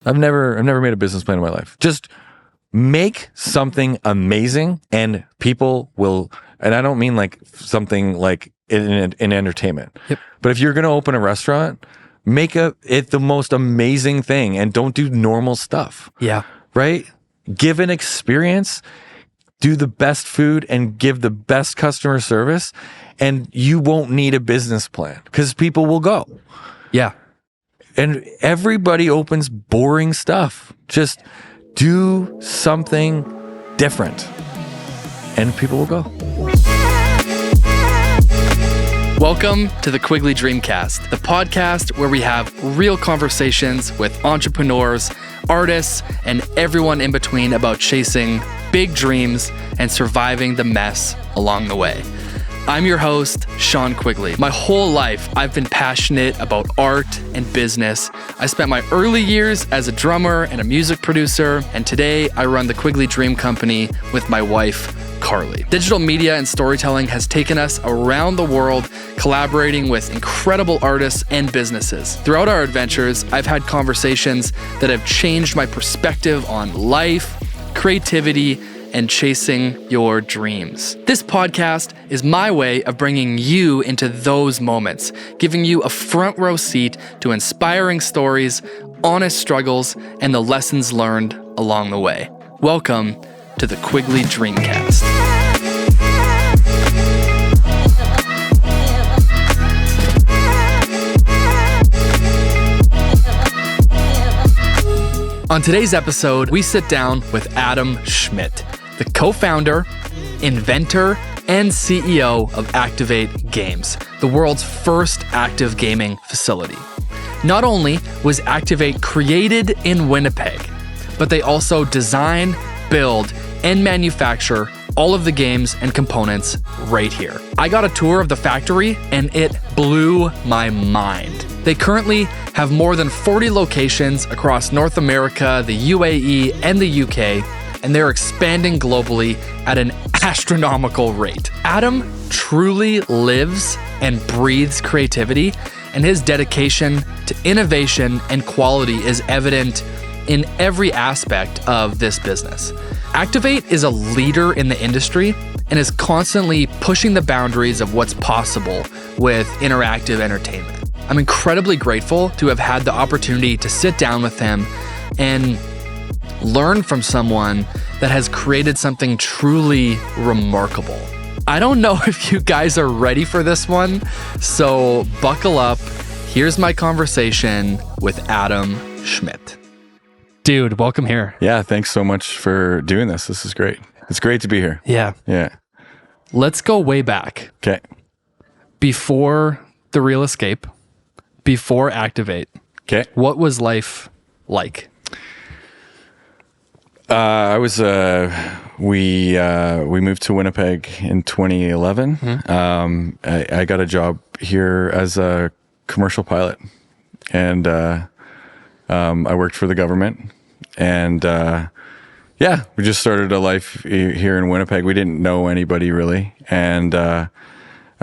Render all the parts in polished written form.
I've never made a business plan in my life. Just make something amazing and people will, and I don't mean like something like in entertainment. Yep. But if you're going to open a restaurant, make it the most amazing thing and don't do normal stuff. Yeah. Right? Give an experience, do the best food and give the best customer service, and you won't need a business plan because people will go. Yeah. And everybody opens boring stuff. Just do something different and people will go. Welcome to the Quigley Dreamcast, the podcast where we have real conversations with entrepreneurs, artists, and everyone in between about chasing big dreams and surviving the mess along the way. I'm your host, Sean Quigley. My whole life, I've been passionate about art and business. I spent my early years as a drummer and a music producer, and today I run the Quigley Dream Company with my wife, Carly. Digital media and storytelling has taken us around the world, collaborating with incredible artists and businesses. Throughout our adventures, I've had conversations that have changed my perspective on life, creativity, and chasing your dreams. This podcast is my way of bringing you into those moments, giving you a front row seat to inspiring stories, honest struggles, and the lessons learned along the way. Welcome to the Quigley Dreamcast. On today's episode, we sit down with Adam Schmidt, the co-founder, inventor, and CEO of Activate Games, the world's first active gaming facility. Not only was Activate created in Winnipeg, but they also design, build, and manufacture all of the games and components right here. I got a tour of the factory and it blew my mind. They currently have more than 40 locations across North America, the UAE, and the UK, and they're expanding globally at an astronomical rate. Adam truly lives and breathes creativity, and his dedication to innovation and quality is evident in every aspect of this business. Activate is a leader in the industry and is constantly pushing the boundaries of what's possible with interactive entertainment. I'm incredibly grateful to have had the opportunity to sit down with him and learn from someone that has created something truly remarkable. I don't know if you guys are ready for this one, so buckle up. Here's my conversation with Adam Schmidt. Dude, welcome here. Yeah, thanks so much for doing this. This is great. It's great to be here. Yeah. Yeah. Let's go way back. Okay. Before The Real Escape, before Activate. Okay. What was life like? We moved to Winnipeg in 2011. Mm-hmm. I got a job here as a commercial pilot, and I worked for the government, and we just started a life here in Winnipeg. We didn't know anybody really, and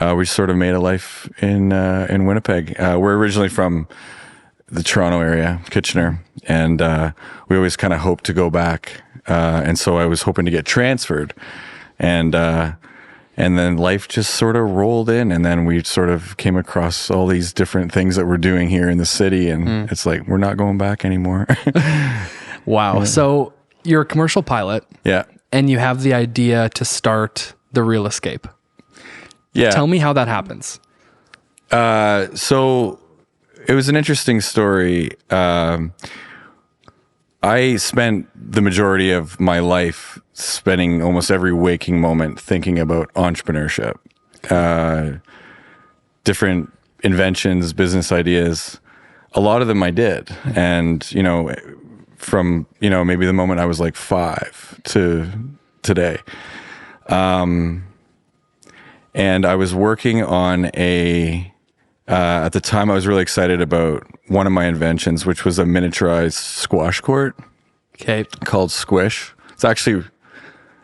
we sort of made a life in Winnipeg. We're originally from the Toronto area, Kitchener, and we always kind of hoped to go back. And so I was hoping to get transferred, and then life just sort of rolled in, and then we sort of came across all these different things that we're doing here in the city, and it's like, we're not going back anymore. Wow. Yeah. So you're a commercial pilot. Yeah. And you have the idea to start The Real Escape. Yeah. Tell me how that happens. So it was an interesting story. I spent the majority of my life spending almost every waking moment thinking about entrepreneurship, different inventions, business ideas. A lot of them I did. And, from, maybe the moment I was like 5 to today. And I was working on at the time I was really excited about one of my inventions, which was a miniaturized squash court. Okay. Called Squish. It's actually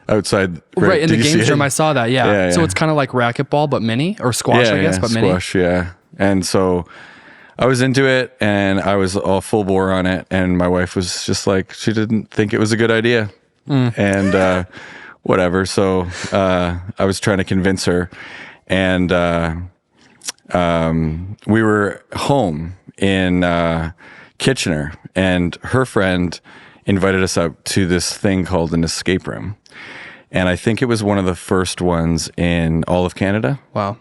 outside. Right in the games room, I saw that. Yeah. So it's kind of like racquetball, but mini, or squash, I guess, but mini. Squash, yeah. And so I was into it and I was all full bore on it. And my wife was just like, she didn't think it was a good idea. And whatever. So I was trying to convince her. And we were home in Kitchener, and her friend invited us out to this thing called an escape room. And I think it was one of the first ones in all of Canada. Wow.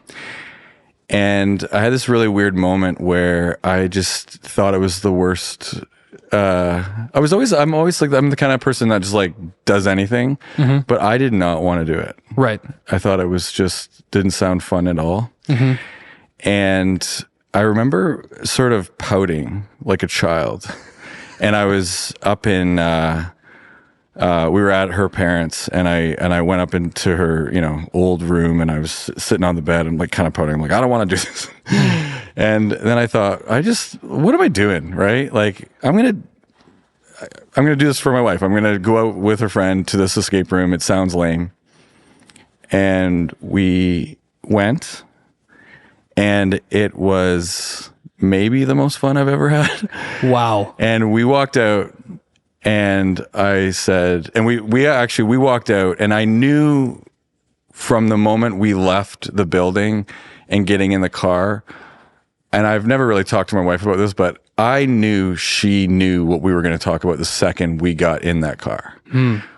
And I had this really weird moment where I just thought it was the worst. I'm always like, I'm the kind of person that just like does anything, but I did not want to do it. Right. I thought it was just didn't sound fun at all. And I remember sort of pouting like a child. And I was up in, we were at her parents, and I went up into her, old room, and I was sitting on the bed and like kind of pouting. I'm like, I don't want to do this. And then I thought, what am I doing? Right? Like, I'm going to do this for my wife. I'm going to go out with her friend to this escape room. It sounds lame. And we went, and it was maybe the most fun I've ever had. Wow. And we walked out, and I said, and we walked out, and I knew from the moment we left the building and getting in the car, and I've never really talked to my wife about this, but I knew she knew what we were going to talk about the second we got in that car,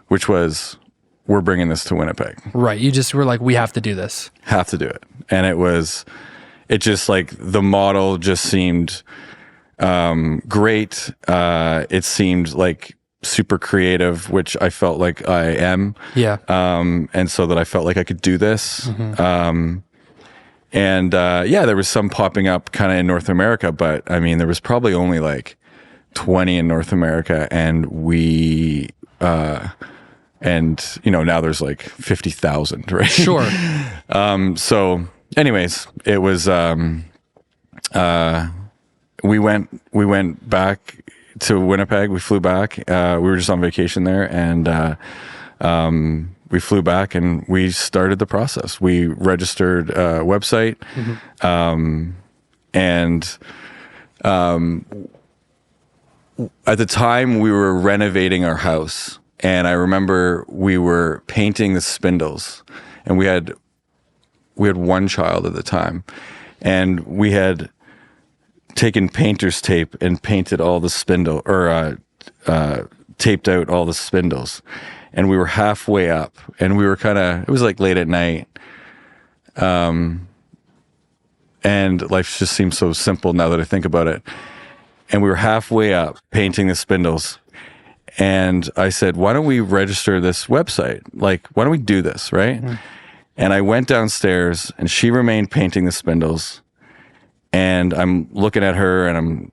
which was, we're bringing this to Winnipeg. Right. You just were like, we have to do this. Have to do it. And it just like, the model just seemed great. It seemed like super creative, which I felt like I am. Yeah. And so that I felt like I could do this. There was some popping up kind of in North America, but I mean, there was probably only like 20 in North America, and now there's like 50,000, right? Sure. So anyways, it was, we went back to Winnipeg. We flew back. We were just on vacation there, and we flew back and we started the process. We registered a website, and at the time we were renovating our house, and I remember we were painting the spindles, and we had one child at the time, and we had taken painter's tape and painted all the spindle, or taped out all the spindles. And we were halfway up, and we were it was like late at night. And life just seems so simple now that I think about it. And we were halfway up painting the spindles. And I said, why don't we register this website? Like, why don't we do this, right? And I went downstairs, and she remained painting the spindles. And I'm looking at her, and I'm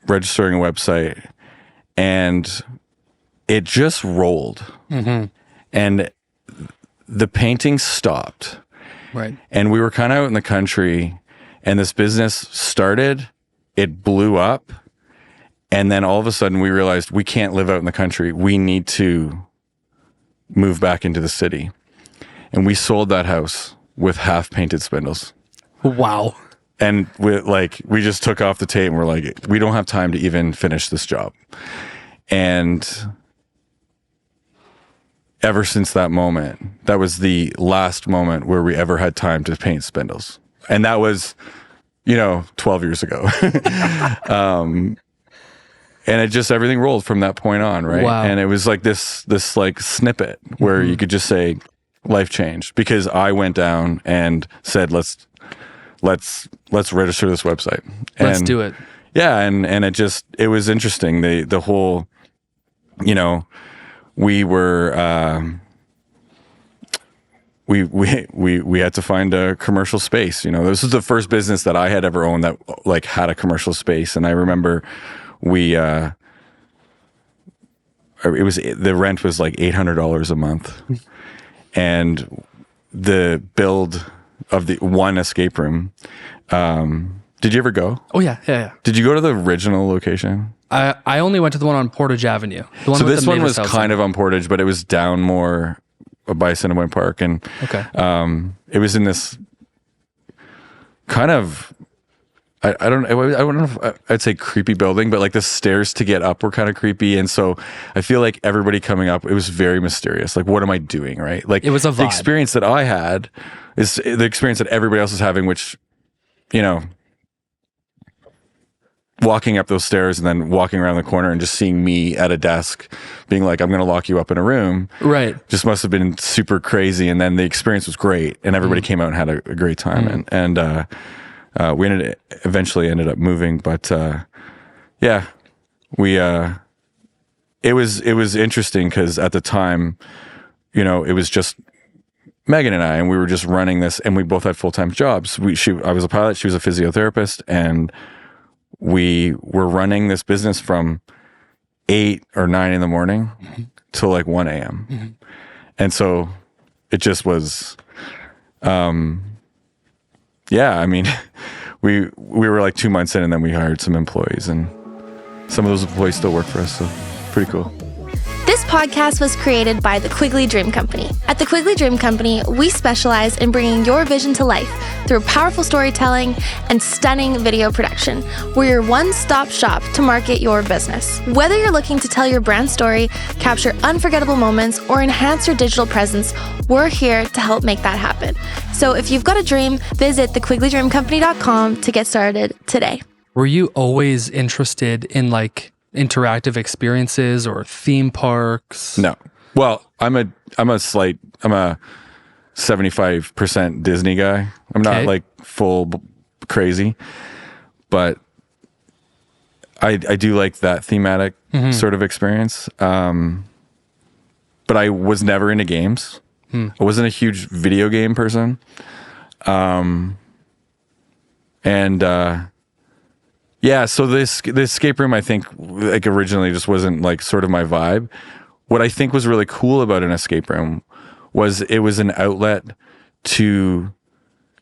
registering a website, and it just rolled. And the painting stopped. Right. And we were kind of out in the country, and this business started, it blew up. And then all of a sudden we realized we can't live out in the country. We need to move back into the city. And we sold that house with half painted spindles. Wow. And we just took off the tape, and we're like, we don't have time to even finish this job. And ever since that moment, that was the last moment where we ever had time to paint spindles. And that was, 12 years ago. And it just, everything rolled from that point on, right? Wow. And it was like this like snippet where you could just say life changed, because I went down and said, let's register this website. Let's do it. Yeah. And it was interesting. The whole, we were, we had to find a commercial space. This was the first business that I had ever owned that like had a commercial space. And I remember the rent was like $800 a month, and the build of the one escape room. Did you ever go? Oh yeah. Did you go to the original location? I only went to the one on Portage Avenue. The one so with this the one Mavis was house kind of on Portage, but it was down more by Assiniboine Park, and okay. It was in this kind of I don't know if I'd say creepy building, but like the stairs to get up were kind of creepy. And so I feel like everybody coming up, it was very mysterious. Like, what am I doing? Right. Like it was a vibe. The experience that I had is the experience that everybody else is having, which, you know, walking up those stairs and then walking around the corner and just seeing me at a desk being like, I'm going to lock you up in a room. Right. Just must have been super crazy. And then the experience was great. And everybody came out and had a great time. And we eventually ended up moving, but yeah, it was interesting because at the time, you know, it was just Megan and I, and we were just running this, and we both had full-time jobs. I was a pilot, she was a physiotherapist, and we were running this business from 8 or 9 in the morning till like 1 a.m. And so it just was, yeah, I mean, we were like 2 months in, and then we hired some employees, and some of those employees still work for us. So pretty cool. This podcast was created by the Quigley Dream Company. At the Quigley Dream Company, we specialize in bringing your vision to life through powerful storytelling and stunning video production. We're your one-stop shop to market your business. Whether you're looking to tell your brand story, capture unforgettable moments, or enhance your digital presence, we're here to help make that happen. So if you've got a dream, visit thequigley.com to get started today. Were you always interested in like interactive experiences or theme parks? No. Well, I'm a 75% Disney guy. I'm not like full crazy, but I do like that thematic sort of experience. But I was never into games. I wasn't a huge video game person. Yeah, so this escape room, I think, like originally just wasn't like sort of my vibe. What I think was really cool about an escape room was it was an outlet to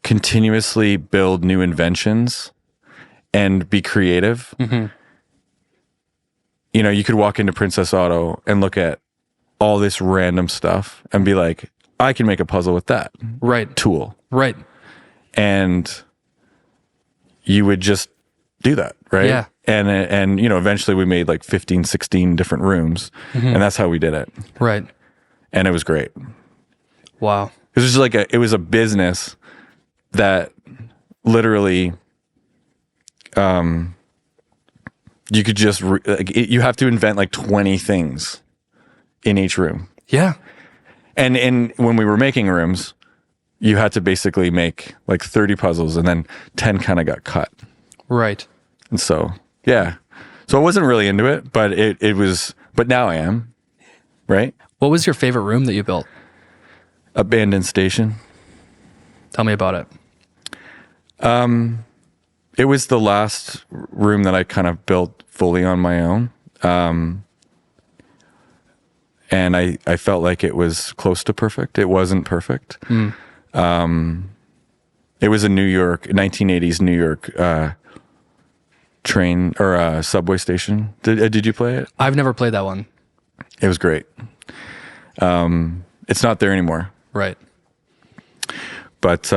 continuously build new inventions and be creative. You know, you could walk into Princess Auto and look at all this random stuff and be like, I can make a puzzle with that tool. Right. And you would just do that, right? Yeah. And you know, eventually we made like 15, 16 different rooms, and that's how we did it. Right. And it was great. Wow. It was just it was a business that literally, you could just, you have to invent like 20 things in each room. Yeah. And when we were making rooms, you had to basically make like 30 puzzles, and then 10 kind of got cut. Right. And so, yeah. So I wasn't really into it, but it was, but now I am. Right. What was your favorite room that you built? Abandoned station. Tell me about it. It was the last room that I kind of built fully on my own. And I felt like it was close to perfect. It wasn't perfect. It was a 1980s New York train or subway station. Did you play it? I've never played that one. It was great. It's not there anymore. Right. But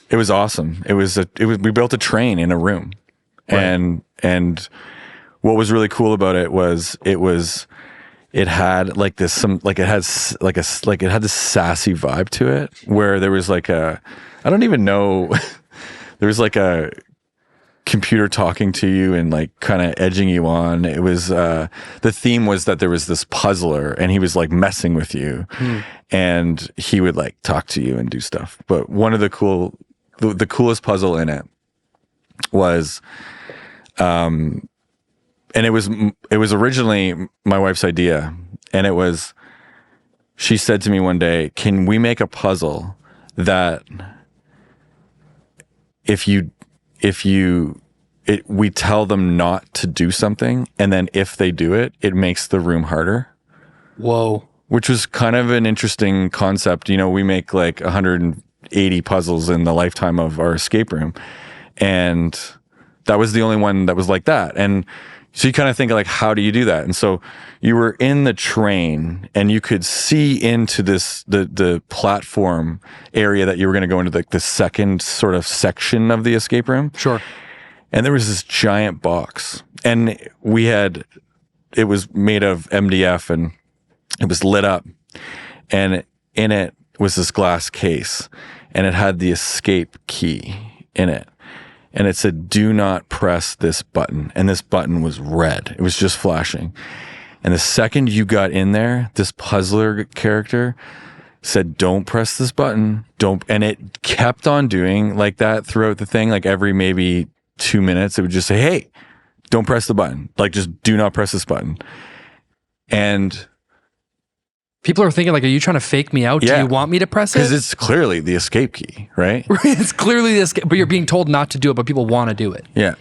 it was awesome. We built a train in a room. Right. And what was really cool about it was it had like this it had this sassy vibe to it, where there was like I don't even know, there was like a computer talking to you and like kind of edging you on. It was the theme was that there was this puzzler and he was like messing with you, and he would like talk to you and do stuff. But one of the coolest puzzle in it was and it was originally my wife's idea, and she said to me one day, can we make a puzzle that we tell them not to do something, and then if they do it, it makes the room harder. Whoa. Which was kind of an interesting concept. You know, we make like 180 puzzles in the lifetime of our escape room, and that was the only one that was like that. And so you kind of think like, how do you do that? And so you were in the train and you could see into the platform area that you were going to go into, like the second sort of section of the escape room. Sure. And there was this giant box, and it was made of MDF, and it was lit up, and in it was this glass case, and it had the escape key in it. And it said, do not press this button. And this button was red. It was just flashing. And the second you got in there, this puzzler character said, don't press this button. Don't. And it kept on doing like that throughout the thing. Like every maybe 2 minutes, it would just say, hey, don't press the button. Like, just do not press this button. And people are thinking, like, are you trying to fake me out? Yeah. Do you want me to press it? because it's clearly the escape key, right? It's clearly this, but you're being told not to do it, but people want to do it. Yeah.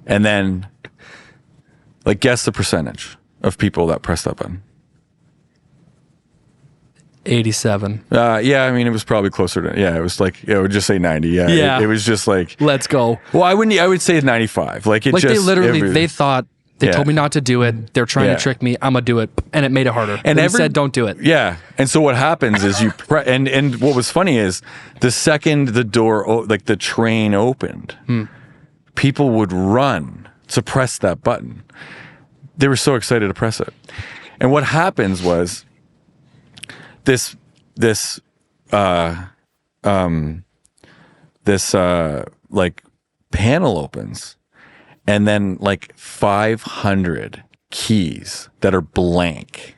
And then, like, guess the percentage of people that press that button. 87. Yeah, I mean, it was probably closer to, yeah, it was like, I would just say 90. Yeah. Yeah. It was just like, Let's go. well, I would say 95. Like, it Like just, they literally, they thought, they Yeah. told me not to do it. They're trying Yeah. to trick me. I'm going to do it. And it made it harder. And They every- said, don't do it. Yeah. And so what happens is and what was funny is the second the door, like the train opened, people would run to press that button. They were so excited to press it. And what happens was this like panel opens, and then like 500 keys that are blank,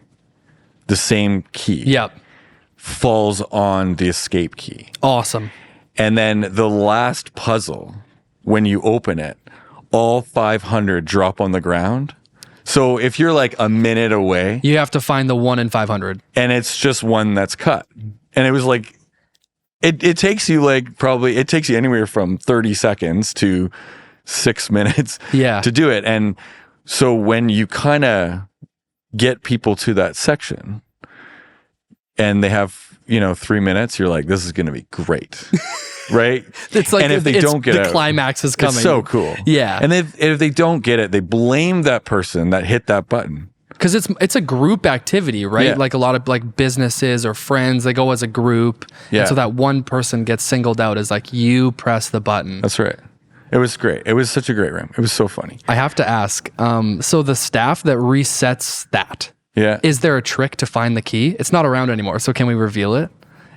the same key, Yep. falls on the escape key. Awesome. And then the last puzzle, when you open it, all 500 drop on the ground. So if you're like a minute away, You have to find the 1 in 500. and it's just one that's cut. And it was like, it takes you like probably, it takes you anywhere from 30 seconds to 6 minutes Yeah. to do it. And so when you kind of get people to that section and they have, 3 minutes, you're like, this is going to be great. Right? It's like, and if they it's- don't get the out, climax is coming. it's so cool. Yeah. And if they don't get it, they blame that person that hit that button. Because it's a group activity, right? Yeah. Like a lot of like businesses or friends, they go as a group. Yeah. And so that one person gets singled out as like, you press the button. That's right. It was great. It was such a great room. It was so funny. I have to ask, so the staff that resets that, Yeah. is there a trick to find the key? It's not around anymore, so can we reveal it?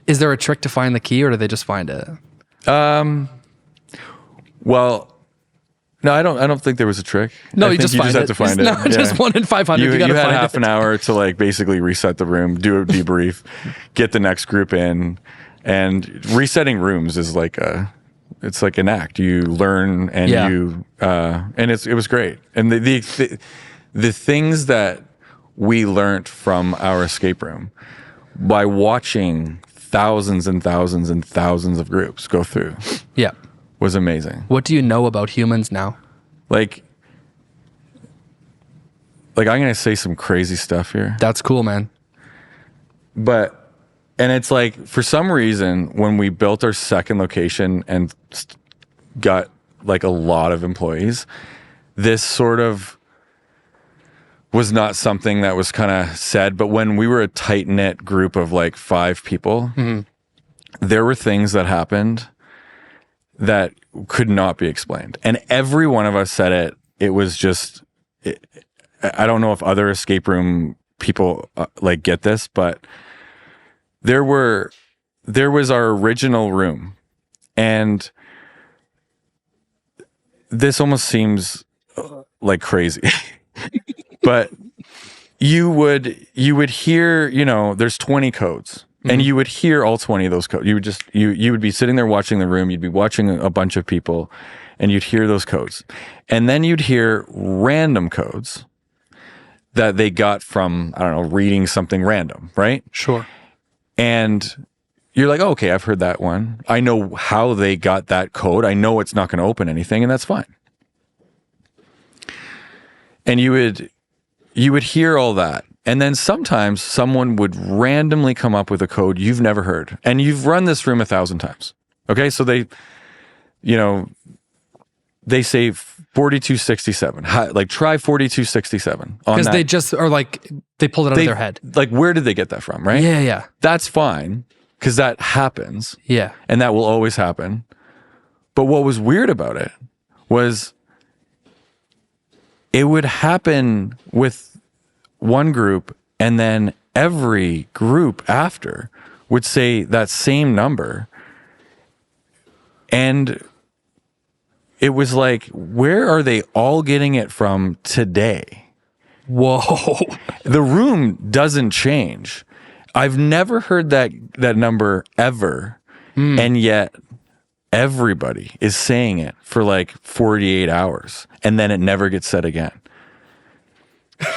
Is there a trick to find the key, or do they just find it? Well, no, I don't think there was a trick. No, I you think just find have it. to find No, it. just 1 in 500. You, gotta had find half it. an hour to like basically reset the room, do a debrief, get the next group in, and resetting rooms is like it's like an act. You learn and Yeah. and it was great. And the things that we learned from our escape room by watching thousands and thousands and thousands of groups go through Yeah. was amazing. What do you know about humans now? Like I'm going to say some crazy stuff here, That's cool, man. and it's like, for some reason, when we built our second location and got like a lot of employees, this sort of was not something that was kind of said. But when we were a tight knit group of like 5 people, there were things that happened that could not be explained. And every one of us said it. It was just, I don't know if other escape room people like get this, but there was our original room, and this almost seems like crazy, but you would hear, there's 20 codes. And you would hear all 20 of those codes. You would be sitting there watching the room. You'd be watching a bunch of people, and you'd hear those codes. And then you'd hear random codes that they got from, I don't know, reading something random, right? Sure. And you're like, oh, okay, I've heard that one. I know how they got that code. I know it's not going to open anything, and that's fine. And you would hear all that. And then sometimes someone would randomly come up with a code you've never heard. And you've run this room 1,000 times. Okay? So they say 4267. Like, try 4267. Because they just are like, they pulled it out of their head. Like, where did they get that from, right? Yeah, yeah. That's fine, because that happens. Yeah. And that will always happen. But what was weird about it was it would happen with one group, and then every group after would say that same number. And it was like, where are they all getting it from today? Whoa. The room doesn't change. I've never heard that number ever. And yet everybody is saying it for like 48 hours, and then it never gets said again.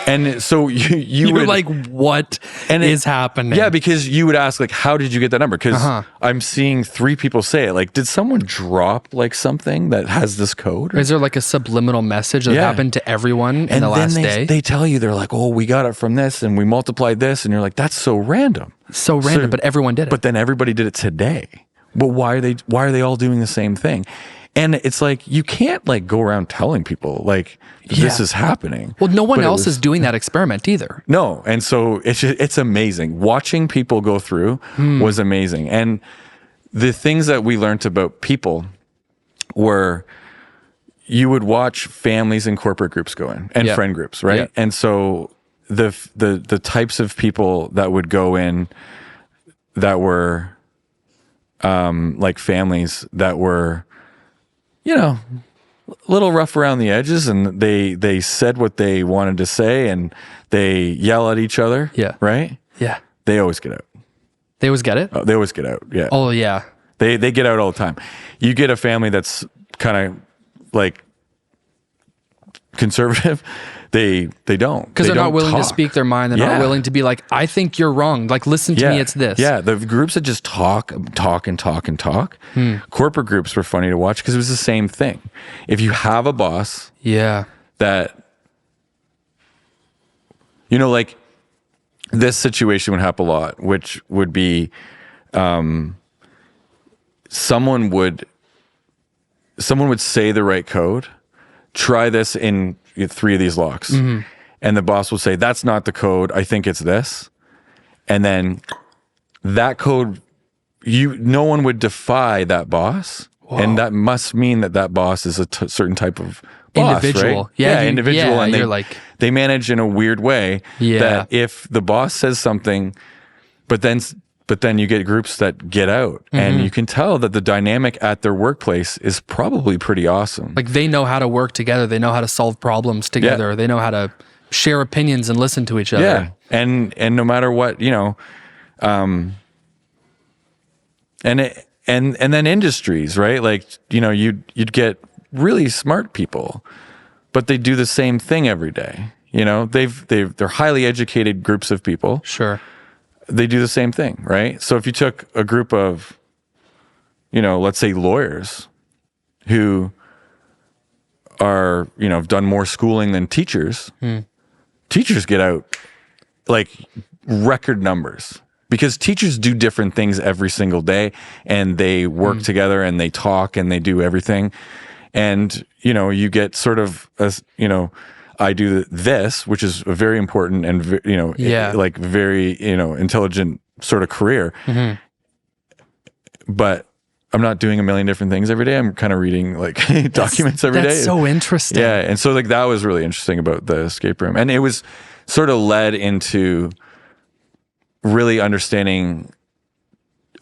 And so you You're would like, what is happening? Yeah, because you would ask, like, how did you get that number? Because I'm seeing 3 people say it. Like, did someone drop like something that has this code? Is there like a subliminal message that happened to everyone in the last day? They tell you, they're like, oh, we got it from this and we multiplied this. And you're like, that's so random. So random, but everyone did it. But then everybody did it today. But why are they all doing the same thing? And it's like, you can't like go around telling people like this is happening. Well, no one else is doing that experiment either. No. And so it's amazing. Watching people go through was amazing. And the things that we learned about people were, you would watch families and corporate groups go in, and friend groups, right? Yeah. And so the types of people that would go in that were like families that were, you know, a little rough around the edges, and they said what they wanted to say, and they yell at each other. Yeah. Right? Yeah. They always get out. They always get it? Oh, they always get out. Yeah. Oh, yeah. They get out all the time. You get a family that's kind of like conservative. They don't. Because they're not willing to talk. speak their mind. They're not willing to be like, I think you're wrong. Like, listen to me, it's this. Yeah, the groups that just talk. Corporate groups were funny to watch because it was the same thing. If you have a boss that, you know, like this situation would happen a lot, which would be someone would say the right code, try this in 3 of these locks. And the boss will say, that's not the code. I think it's this. And then that code, no one would defy that boss. Whoa. And that must mean that boss is a certain type of boss, individual. right? Yeah, individual. Yeah, and you're like, they manage in a weird way that if the boss says something, but then you get groups that get out, and you can tell that the dynamic at their workplace is probably pretty awesome. like they know how to work together. They know how to solve problems together. They know how to share opinions and listen to each other. Yeah. And no matter what, you know, and then industries, right? Like, you know, you'd get really smart people, but they do the same thing every day. You know, they're highly educated groups of people. Sure. They do the same thing, right? So if you took a group of, you know, let's say lawyers who are, you know, have done more schooling than teachers, teachers get out like record numbers, because teachers do different things every single day, and they work together, and they talk, and they do everything. And, you know, you get sort of, you know, I do this, which is a very important and, you know, like very, you know, intelligent sort of career. But I'm not doing a million different things every day. I'm kind of reading like documents every day. That's so interesting. Yeah. And so like that was really interesting about the escape room. And it was sort of led into really understanding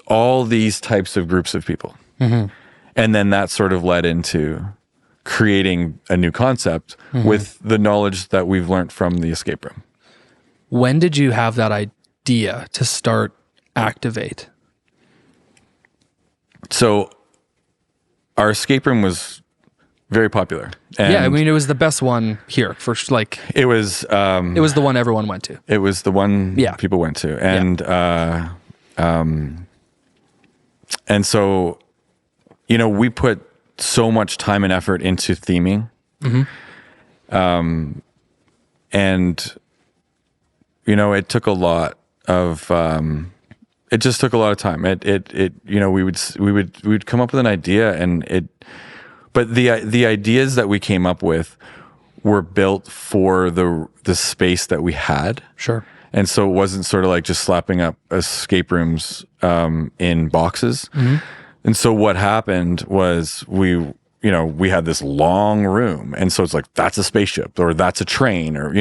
all these types of groups of people. And then that sort of led into creating a new concept with the knowledge that we've learned from the escape room. When did you have that idea to start Activate? So our escape room was very popular. And yeah, I mean, it was the best one here for like. It was the one everyone went to. It was the one people went to, and so, you know, we put so much time and effort into theming, and you know, it took a lot of. It just took a lot of time. It you know, we would come up with an idea, and but the ideas that we came up with were built for the space that we had. Sure. And so it wasn't sort of like just slapping up escape rooms in boxes. And so what happened was we we had this long room. And so it's like, that's a spaceship or that's a train or,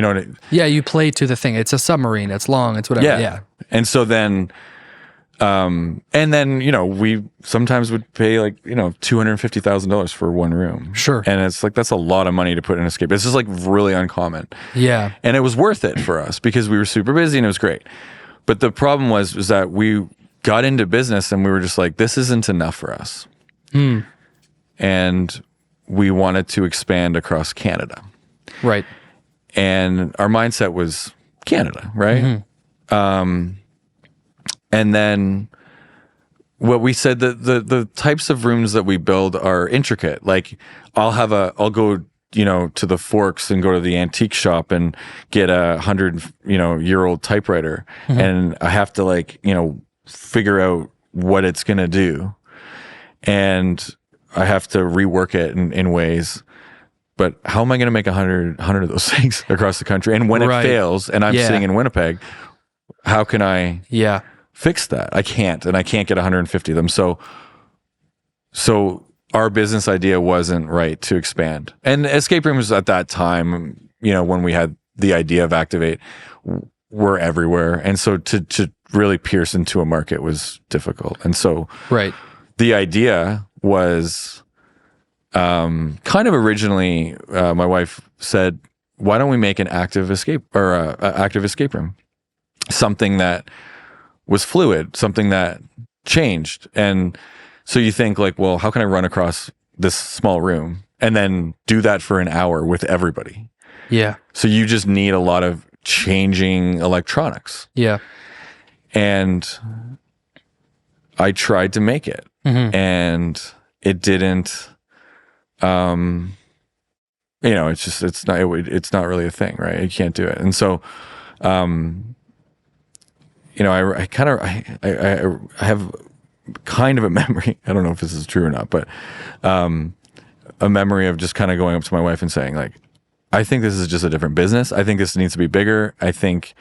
Yeah, you play to the thing. It's a submarine. It's long. It's whatever. Yeah. And so then, we sometimes would pay like, $250,000 for one room. Sure. And it's like, that's a lot of money to put in a escape. This is like really uncommon. Yeah. And it was worth it for us because we were super busy and it was great. But the problem was that we got into business and we were just like, this isn't enough for us. And we wanted to expand across Canada. Right. And our mindset was Canada, right? And then what we said, the types of rooms that we build are intricate. Like I'll go, to the Forks and go to the antique shop and get a 100-year-old typewriter. And I have to figure out what it's going to do. And I have to rework it in ways. But how am I going to make 100 of those things across the country? And when it fails and I'm sitting in Winnipeg, how can I fix that? I can't, and I can't get 150 of them. So our business idea wasn't right to expand. And escape rooms at that time, when we had the idea of Activate, were everywhere. And so to really pierce into a market was difficult. And so the idea was kind of originally, my wife said, why don't we make an active escape room? Something that was fluid, something that changed. And so you think like, well, how can I run across this small room and then do that for an hour with everybody? Yeah. So you just need a lot of changing electronics. Yeah. And I tried to make it and it didn't, it's not really a thing, right? You can't do it. And so, I have kind of a memory. I don't know if this is true or not, but a memory of just kind of going up to my wife and saying, like, I think this is just a different business. I think this needs to be bigger. I think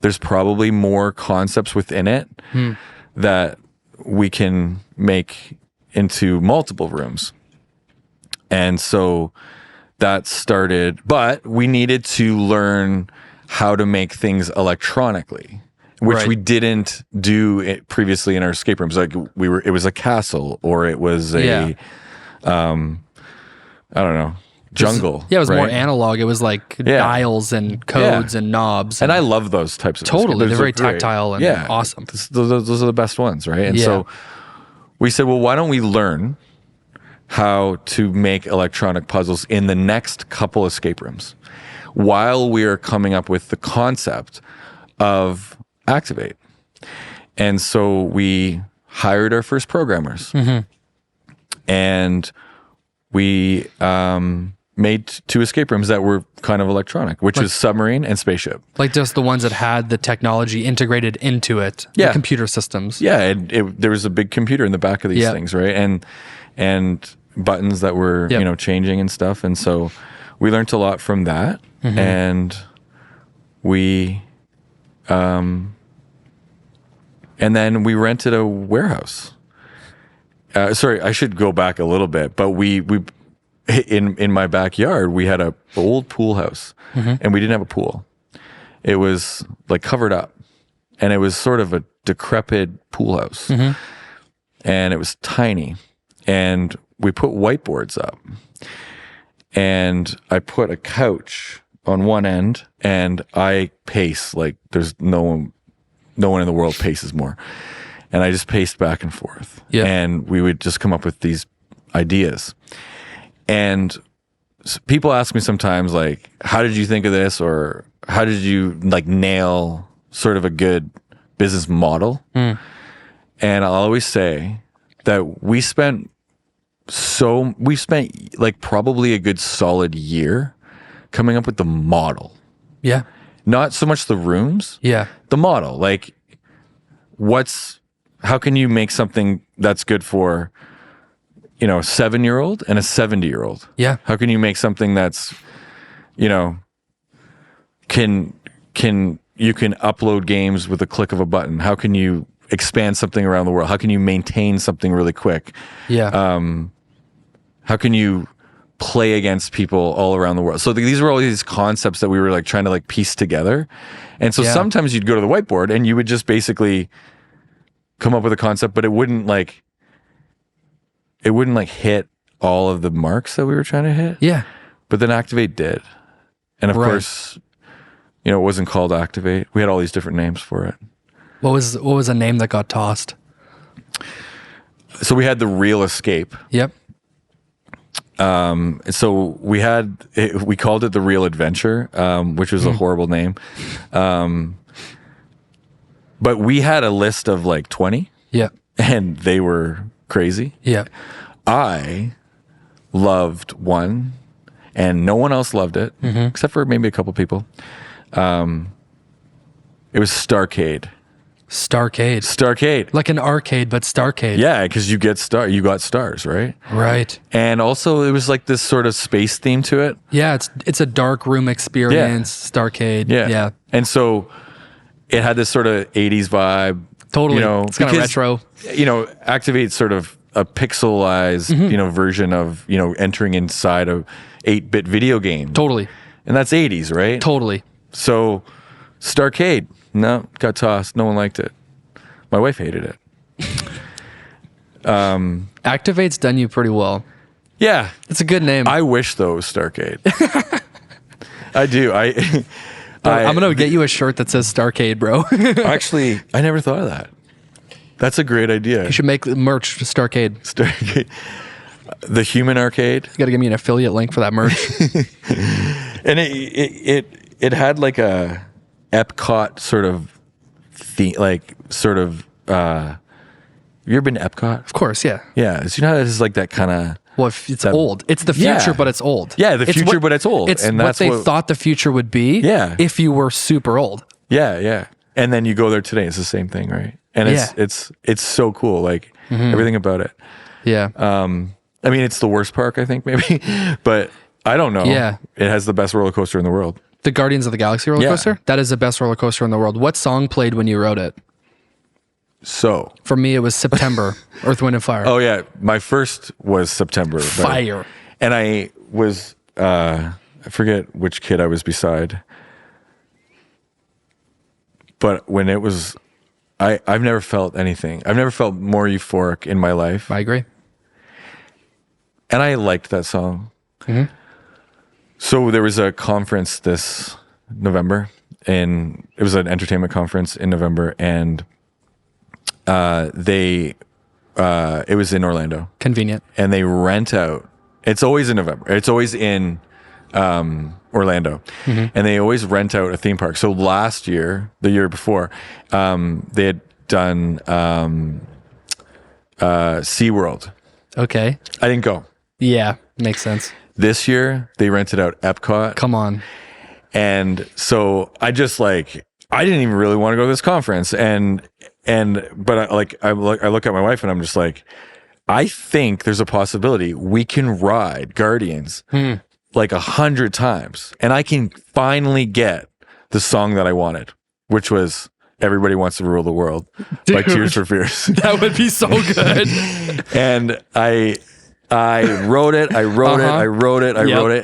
there's probably more concepts within it that we can make into multiple rooms. And so that started, but we needed to learn how to make things electronically, which we didn't do it previously in our escape rooms. Like it was a castle or it was I don't know, jungle. It was more analog. It was like dials and codes and knobs. And I love those types of totally. They're very tactile and awesome. Those are the best ones, right? And so we said, well, why don't we learn how to make electronic puzzles in the next couple escape rooms while we are coming up with the concept of Activate. And so we hired our first programmers and we made 2 escape rooms that were kind of electronic, which was Submarine and Spaceship. Like just the ones that had the technology integrated into it, the computer systems. Yeah, and there was a big computer in the back of these things, right? And buttons that were, changing and stuff. And so we learned a lot from that. And we, and then we rented a warehouse. Sorry, I should go back a little bit, but we in my backyard, we had a old pool house and we didn't have a pool. It was like covered up and it was sort of a decrepit pool house and it was tiny. And we put whiteboards up and I put a couch on one end and I pace like there's no one in the world paces more. And I just paced back and forth. Yeah. And we would just come up with these ideas. And people ask me sometimes, like, how did you think of this? Or how did you like nail sort of a good business model? And I'll always say that we spent like probably a good solid year coming up with the model. Yeah. Not so much the rooms. Yeah. The model. Like, how can you make something that's good for, a 7-year-old and a 70-year-old? Yeah. How can you make something that's, you can upload games with a click of a button? How can you expand something around the world? How can you maintain something really quick? Yeah. How can you play against people all around the world? So these were all these concepts that we were like trying to like piece together. And so sometimes you'd go to the whiteboard and you would just basically come up with a concept, but it wouldn't like hit all of the marks that we were trying to hit. Yeah. But then Activate did. And of course, you know, it wasn't called Activate. We had all these different names for it. What was a name that got tossed? So we had the Real Escape. Yep. So we called it the Real Adventure, which was a horrible name. But we had a list of like 20. Yep. And they were crazy. Yep. I loved one and no one else loved it except for maybe a couple people. It was Starcade. Starcade. Like an arcade, but Starcade. Yeah, because you got stars, right? Right. And also it was like this sort of space theme to it. Yeah, it's a dark room experience, Starcade. Yeah. And so it had this sort of 80s vibe. Totally. You know, it's kind of retro. You know, Activate's sort of a pixelized, you know, version of, you know, entering inside a 8-bit video game. Totally. And that's 80s, right? Totally. So Starcade, no, got tossed. No one liked it. My wife hated it. Activate's done you pretty well. Yeah. It's a good name. I wish though it was Starcade. I do. I'm going to get you a shirt that says Starcade, bro. Actually, I never thought of that. That's a great idea. You should make merch to Starcade. Starcade. The Human Arcade. You got to give me an affiliate link for that merch. And it had like a Epcot sort of theme, like sort of. Have you ever been to Epcot? Of course, yeah. Yeah, so you know how it's like that kind of. Well, it's old. It's the future, but it's old. Yeah, the future, but it's old. It's and that's what they thought the future would be. Yeah. If you were super old. Yeah. And then you go there today, it's the same thing, right? And it's so cool, like everything about it. Yeah. I mean, it's the worst park, I think, maybe, but I don't know. Yeah. It has the best roller coaster in the world. The Guardians of the Galaxy roller coaster? That is the best roller coaster in the world. What song played when you rode it? So for me, it was September, Earth, Wind, and Fire. Oh yeah, my first was September. Fire. And I was, I forget which kid I was beside, but when it was, I've never felt anything. I've never felt more euphoric in my life. I agree. And I liked that song. Mm-hmm. So there was a conference this November, and it was an entertainment conference in November, and it was in Orlando. Convenient. And they rent out, it's always in November. It's always in Orlando. Mm-hmm. And they always rent out a theme park. So last year, the year before, they had done SeaWorld. Okay. I didn't go. Yeah, makes sense. This year, they rented out Epcot. Come on. And so I just like, I didn't even really want to go to this conference. But I look at my wife and I'm just like, I think there's a possibility we can ride Guardians like 100 times. And I can finally get the song that I wanted, which was Everybody Wants to Rule the World by Tears for Fears. That would be so good. And I wrote it. I wrote it.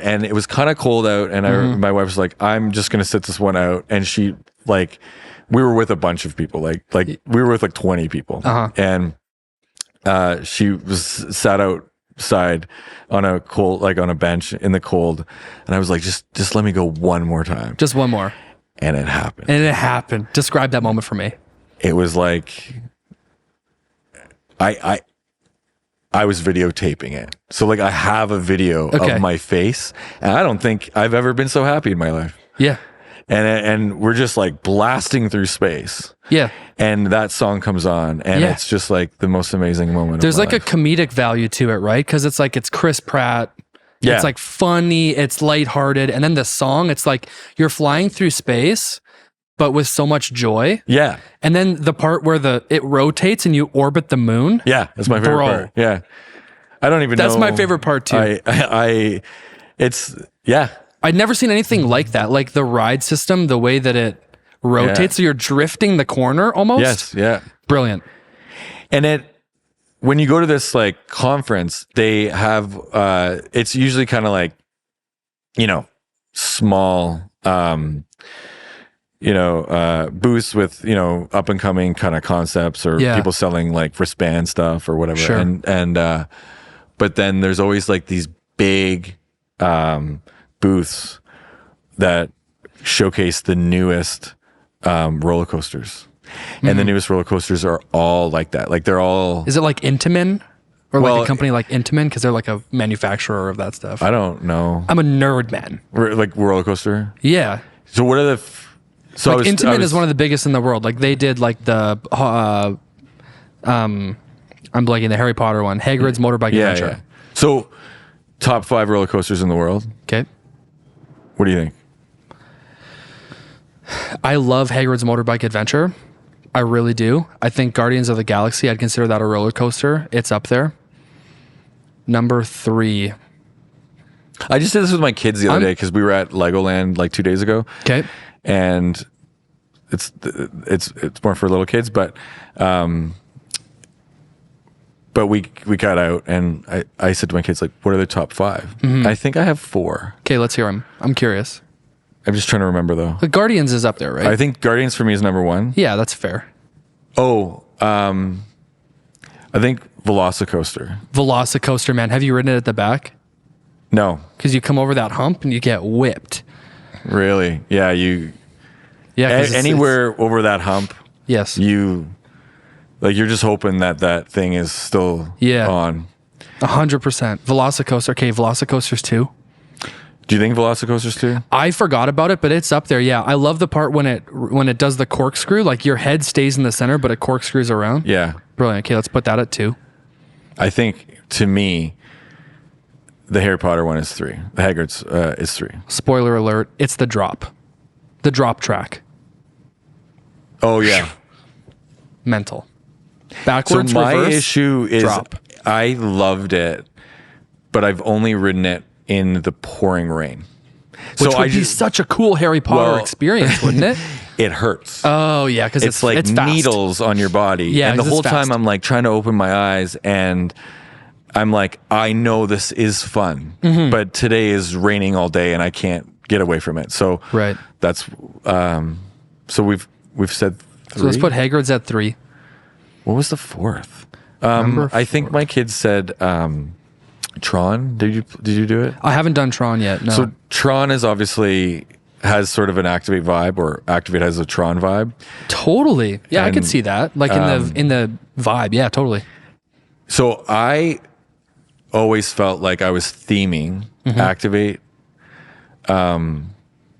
And it was kind of cold out. And my wife was like, I'm just going to sit this one out. And she like, we were with a bunch of people, like we were with like 20 people. And she was sat outside on a cold, like on a bench in the cold. And I was like, just let me go one more time. Just one more. And it happened. Describe that moment for me. It was like, I was videotaping it. So like I have a video of my face, and I don't think I've ever been so happy in my life. Yeah. And we're just like blasting through space. Yeah. And that song comes on, and it's just like the most amazing moment. There's like life. a comedic value to it, right? Because it's like, it's Chris Pratt. Yeah. It's like funny, it's lighthearted. And then the song, it's like you're flying through space, but with so much joy. Yeah. And then the part where it rotates and you orbit the moon. Yeah. That's my favorite part. Yeah. I don't even know. That's my favorite part too. I'd never seen anything like that. Like the ride system, the way that it rotates. So you're drifting the corner almost. Yes. Yeah. Brilliant. And when you go to this like conference, they have it's usually kind of like, small booths with up and coming kind of concepts or people selling like wristband stuff or whatever. Sure. And but then there's always like these big booths that showcase the newest roller coasters. And the newest roller coasters are all like that. Like they're all. Is it like Intamin? Or like a company like Intamin? Because they're like a manufacturer of that stuff. I don't know. I'm a nerd, man. Like roller coaster? Yeah. So what are the... So like Intamin is one of the biggest in the world. Like they did like the... I'm blanking, the Harry Potter one. Hagrid's Motorbike Adventure. Yeah. So top 5 roller coasters in the world. Okay. What do you think? I love Hagrid's Motorbike Adventure. I really do. I think Guardians of the Galaxy, I'd consider that a roller coaster. It's up there. Number 3. I just did this with my kids the other day because we were at Legoland like 2 days ago. Okay. And it's more for little kids, but we got out and I said to my kids, like, what are the top 5? I think I have 4. Okay, let's hear them. I'm curious. I'm just trying to remember though. The Guardians is up there, right? I think Guardians for me is number 1. Yeah, that's fair. Oh, I think Velocicoaster. Velocicoaster, man. Have you ridden it at the back? No. Because you come over that hump and you get whipped. Really? Yeah, anywhere over that hump. Yes. You're just hoping that thing is still on. 100%. Velocicoaster. Okay, Velocicoaster's 2. Do you think Velocicoaster's 2? I forgot about it, but it's up there. Yeah, I love the part when it does the corkscrew. Like your head stays in the center, but it corkscrews around. Yeah. Brilliant. Okay, let's put that at 2. I think, to me, the Harry Potter one is 3. The Hagrid's is 3. Spoiler alert, it's the drop. The drop track. Oh, yeah. Mental. Backwards, so my reverse, issue is drop. I loved it, but I've only ridden it in the pouring rain. Which would be such a cool Harry Potter experience, wouldn't it? It hurts. Oh, yeah, because it's like needles on your body. Yeah, and the whole time fast. I'm like trying to open my eyes and I'm like, I know this is fun, but today is raining all day and I can't get away from it. So right. That's so we've said 3. So let's put Hagrid's at 3. What was the 4th? I think my kids said Tron. Did you do it? I haven't done Tron yet. No. So Tron is obviously has sort of an Activate vibe, or Activate has a Tron vibe. Totally. Yeah, And, I could see that. Like in the vibe. Yeah, totally. So I always felt like I was theming Activate. And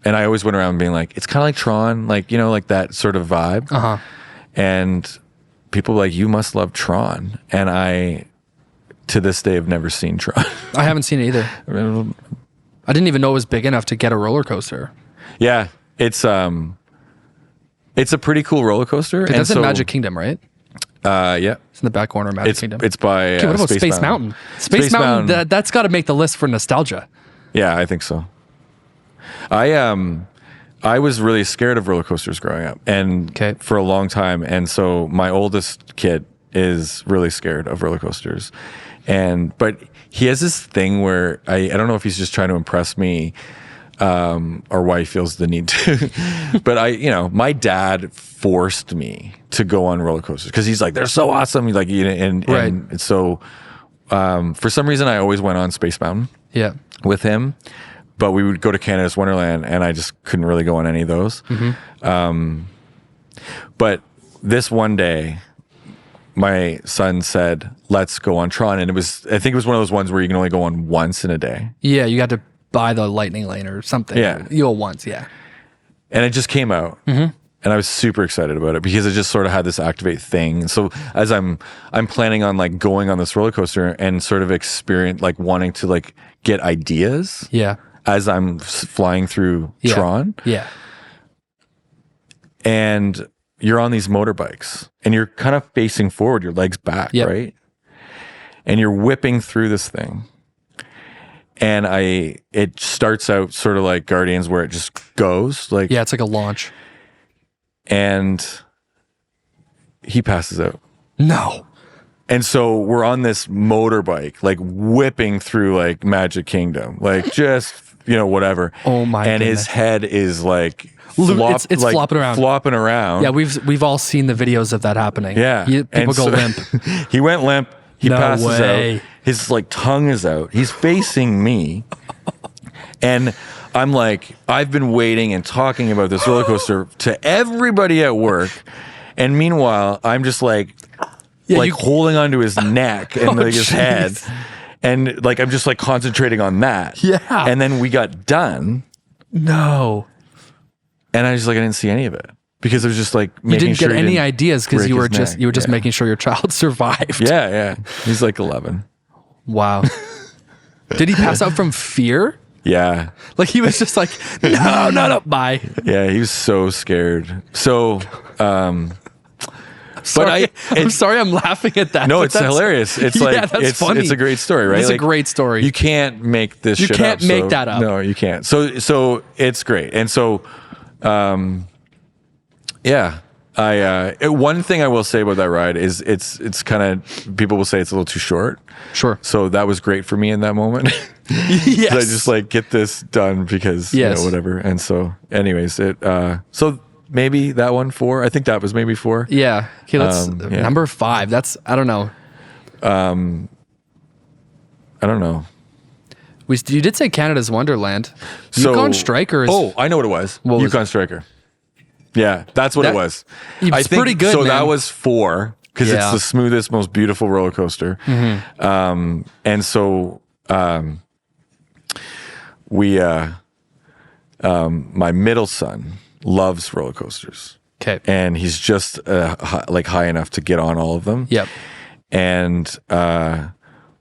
I always went around being like, it's kind of like Tron, like, like that sort of vibe. Uh-huh. And people were like, you must love Tron. And I, to this day, have never seen Tron. I haven't seen it either. I didn't even know it was big enough to get a roller coaster. Yeah, it's a pretty cool roller coaster. That's in Magic Kingdom, right? Yeah. It's in the back corner of Magic Kingdom. It's by okay, what about Space Mountain? Space Mountain, that's got to make the list for nostalgia. Yeah, I think so. I was really scared of roller coasters growing up, and for a long time. And so my oldest kid is really scared of roller coasters, but he has this thing where I don't know if he's just trying to impress me, or why he feels the need to. But my dad forced me to go on roller coasters because he's like, they're so awesome. He's like, and so for some reason I always went on Space Mountain. Yeah, with him. But we would go to Canada's Wonderland, and I just couldn't really go on any of those. But this one day, my son said, let's go on Tron. And I think it was one of those ones where you can only go on once in a day. Yeah, you got to buy the lightning lane or something. Yeah. You go once, yeah. And it just came out. And I was super excited about it because it just sort of had this Activate thing. So as I'm planning on like going on this roller coaster and sort of experience, like wanting to like get ideas. Yeah. As I'm flying through Tron. Yeah. And you're on these motorbikes and you're kind of facing forward, your legs back, right? And you're whipping through this thing. And it starts out sort of like Guardians where it just goes like. Yeah, it's like a launch. And he passes out. No. And so we're on this motorbike, like whipping through like Magic Kingdom, like just, whatever. Oh my And goodness. his head is like, It's like flopping around. Yeah, we've all seen the videos of that happening. Yeah. People go limp. He went limp. He No passes way. out. His like tongue is out. He's facing me. And I'm like, I've been waiting and talking about this roller coaster to everybody at work. And meanwhile, I'm just like holding onto his neck and like his head. And like, I'm just like concentrating on that. Yeah. And then we got done. No. And I just like, I didn't see any of it because it was just like, You didn't get any ideas because break you were his just neck. making sure your child survived. Yeah. He's like 11. Wow. Did he pass out from fear? Yeah. Like he was just like, no, bye. Yeah, he was so scared. So, Sorry, I'm sorry I'm laughing at that. no, but it's hilarious. It's like, that's funny. It's a great story, right? It's like, a great story. You can't make this You shit can't up. make that up. No, you can't. So it's great. And so, yeah, one thing I will say about that ride is it's kind of, people will say it's a little too short. Sure. So that was great for me in that moment. Yes. I just like get this done because, Yes. whatever. And so anyways, so maybe that one 4, I think that was maybe 4. Yeah. Okay, let's Yeah. number 5. That's I don't know. I don't know. You did say Canada's Wonderland. So, Yukon Striker is Oh, I know what it was. What was Yukon Striker. Yeah, that's what That- it was. It's I think pretty good, So man. that was 4 because Yeah. it's the smoothest, most beautiful roller coaster. And so we, my middle son loves roller coasters. okay. And he's just high enough to get on all of them. Yep. And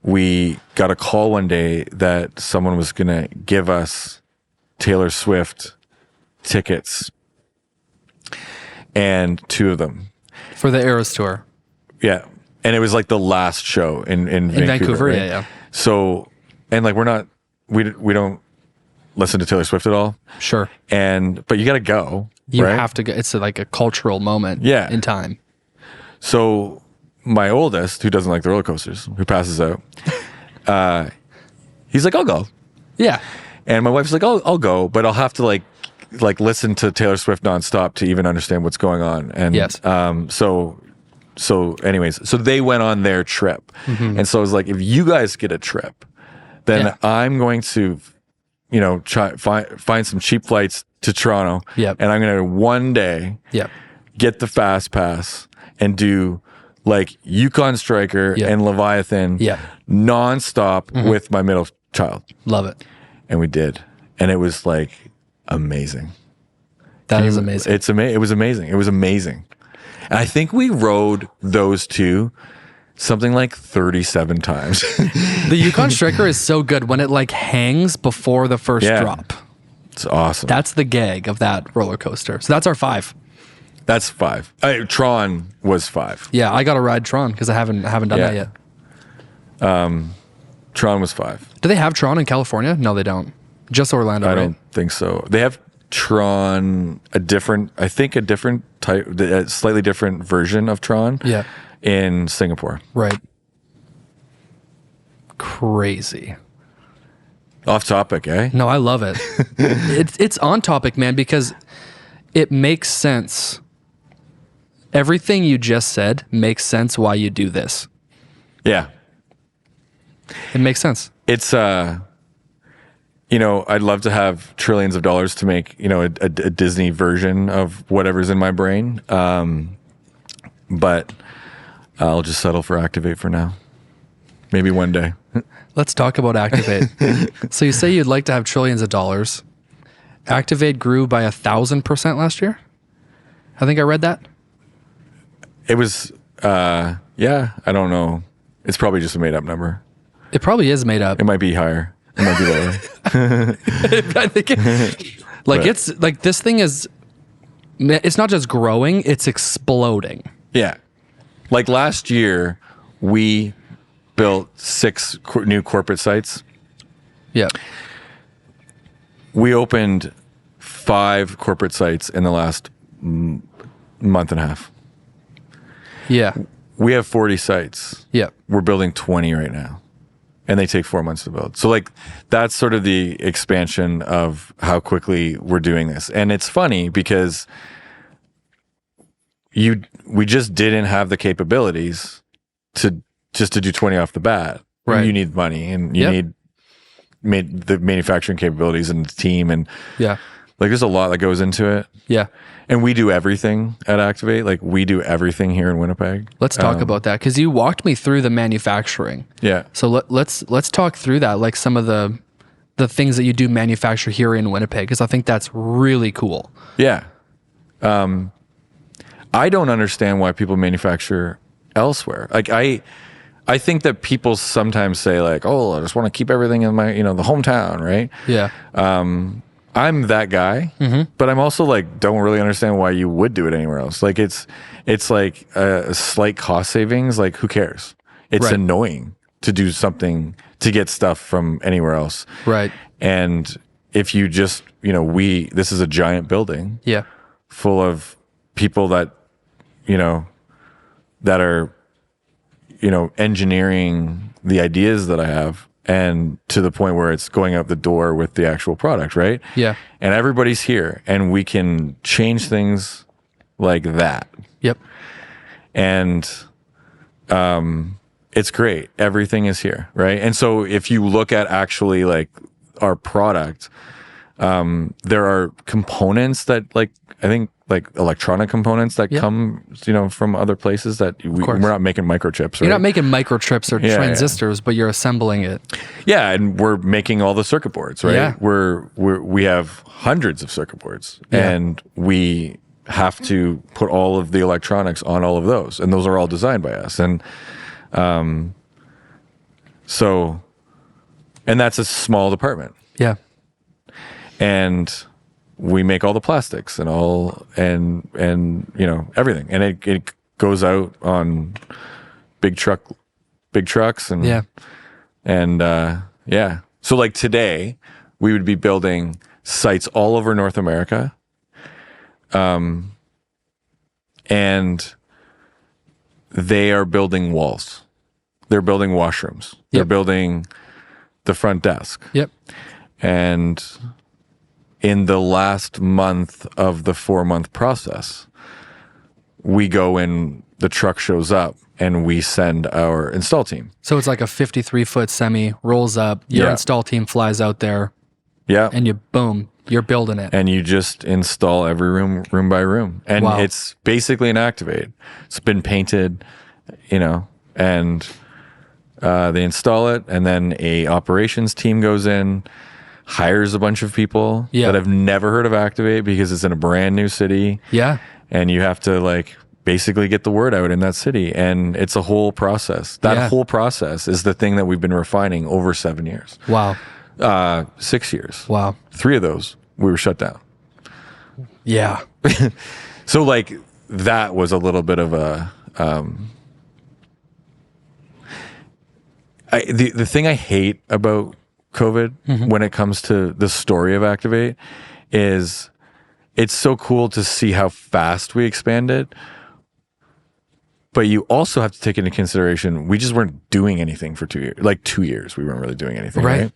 we got a call one day that someone was going to give us Taylor Swift tickets, and 2 of them. For the Eras tour. Yeah. And it was like the last show in Vancouver, right? yeah. So, and like we don't listen to Taylor Swift at all. Sure. But you got to go. You right? have to go. It's like a cultural moment Yeah. in time. So my oldest, who doesn't like the roller coasters, who passes out, he's like, I'll go. Yeah. And my wife's like, I'll go, but I'll have to like listen to Taylor Swift nonstop to even understand what's going on. And Yes. So anyways, so they went on their trip. And so I was like, if you guys get a trip, then Yeah. I'm going to, try find some cheap flights to Toronto. Yep. And I'm going to one day Yep. get the fast pass and do like Yukon Striker Yep. and Leviathan Yep. nonstop with my middle child. Love it. And we did. And it was like amazing. That is amazing. It was amazing. It was amazing. And I think we rode those 2 something like 37 times. The Yukon Striker is so good when it like hangs before the first Yeah. drop. It's awesome. That's the gag of that roller coaster. So that's our 5. That's 5. Tron was 5. Yeah, I got to ride Tron because I haven't done Yeah. that yet. Tron was 5. Do they have Tron in California? No, they don't. Just Orlando, I right? don't think so. They have Tron, a different type, a slightly different version of Tron. Yeah. In Singapore. Right. Crazy. Off topic, eh? No, I love it. It's on topic, man, because it makes sense. Everything you just said makes sense why you do this. Yeah. It makes sense. It's I'd love to have trillions of dollars to make, a Disney version of whatever's in my brain. But I'll just settle for Activate for now. Maybe one day. Let's talk about Activate. So you say you'd like to have trillions of dollars. Activate grew by 1,000% last year. I think I read that. It was, I don't know. It's probably just a made up number. It probably is made up. It might be higher. It might be lower. I think it's like this thing is, it's not just growing, it's exploding. Yeah. Like last year, we built 6 new corporate sites. Yeah. We opened 5 corporate sites in the last month and a half. Yeah. we have 40 sites. Yeah. We're building 20 right now, and they take 4 months to build. So like that's sort of the expansion of how quickly we're doing this. And it's funny because we just didn't have the capabilities to do 20 off the bat. Right. You need money, and you need the manufacturing capabilities and the team, and Yeah. like there's a lot that goes into it. Yeah. And we do everything at Activate. Like we do everything here in Winnipeg. Let's talk about that, because you walked me through the manufacturing. Yeah. So let's talk through that, like some of the things that you do manufacture here in Winnipeg, because I think that's really cool. Yeah. I don't understand why people manufacture elsewhere. Like I think that people sometimes say like, oh, I just want to keep everything in my, the hometown, right? Yeah. I'm that guy, but I'm also like, don't really understand why you would do it anywhere else. Like it's like a slight cost savings. Like who cares? It's Right. annoying to do something to get stuff from anywhere else. Right. And if you just, this is a giant building Yeah. full of people that, that are, engineering the ideas that I have, and to the point where it's going out the door with the actual product, right? Yeah. And everybody's here, and we can change things like that. Yep. And it's great. Everything is here, right? And so if you look at actually like our product, there are components that like, I think like electronic components that come, from other places that we're not making microchips. Right? You're not making microchips or transistors, but you're assembling it. Yeah, and we're making all the circuit boards, right? Yeah. We have hundreds of circuit boards, and we have to put all of the electronics on all of those, and those are all designed by us. And and that's a small department. Yeah. And we make all the plastics and everything, and it goes out on big trucks and so like today we would be building sites all over North America, and they are building walls, they're building washrooms, they're building the front desk. Yep. And in the last month of the 4-month process, we go in, the truck shows up, and we send our install team. So it's like a 53-foot semi rolls up, your install team flies out there, and you're building it. And you just install every room by room. And it's basically an Activate. It's been painted, and they install it, and then a operations team goes in, hires a bunch of people that have never heard of Activate because it's in a brand new city. Yeah. And you have to like basically get the word out in that city. And it's a whole process. That whole process is the thing that we've been refining over 7 years. Wow. 6 years. Wow. 3 of those, we were shut down. Yeah. So like that was a little bit of a, the thing I hate about COVID when it comes to the story of Activate is it's so cool to see how fast we expanded, but you also have to take into consideration we just weren't doing anything for 2 years. Like 2 years we weren't really doing anything, right?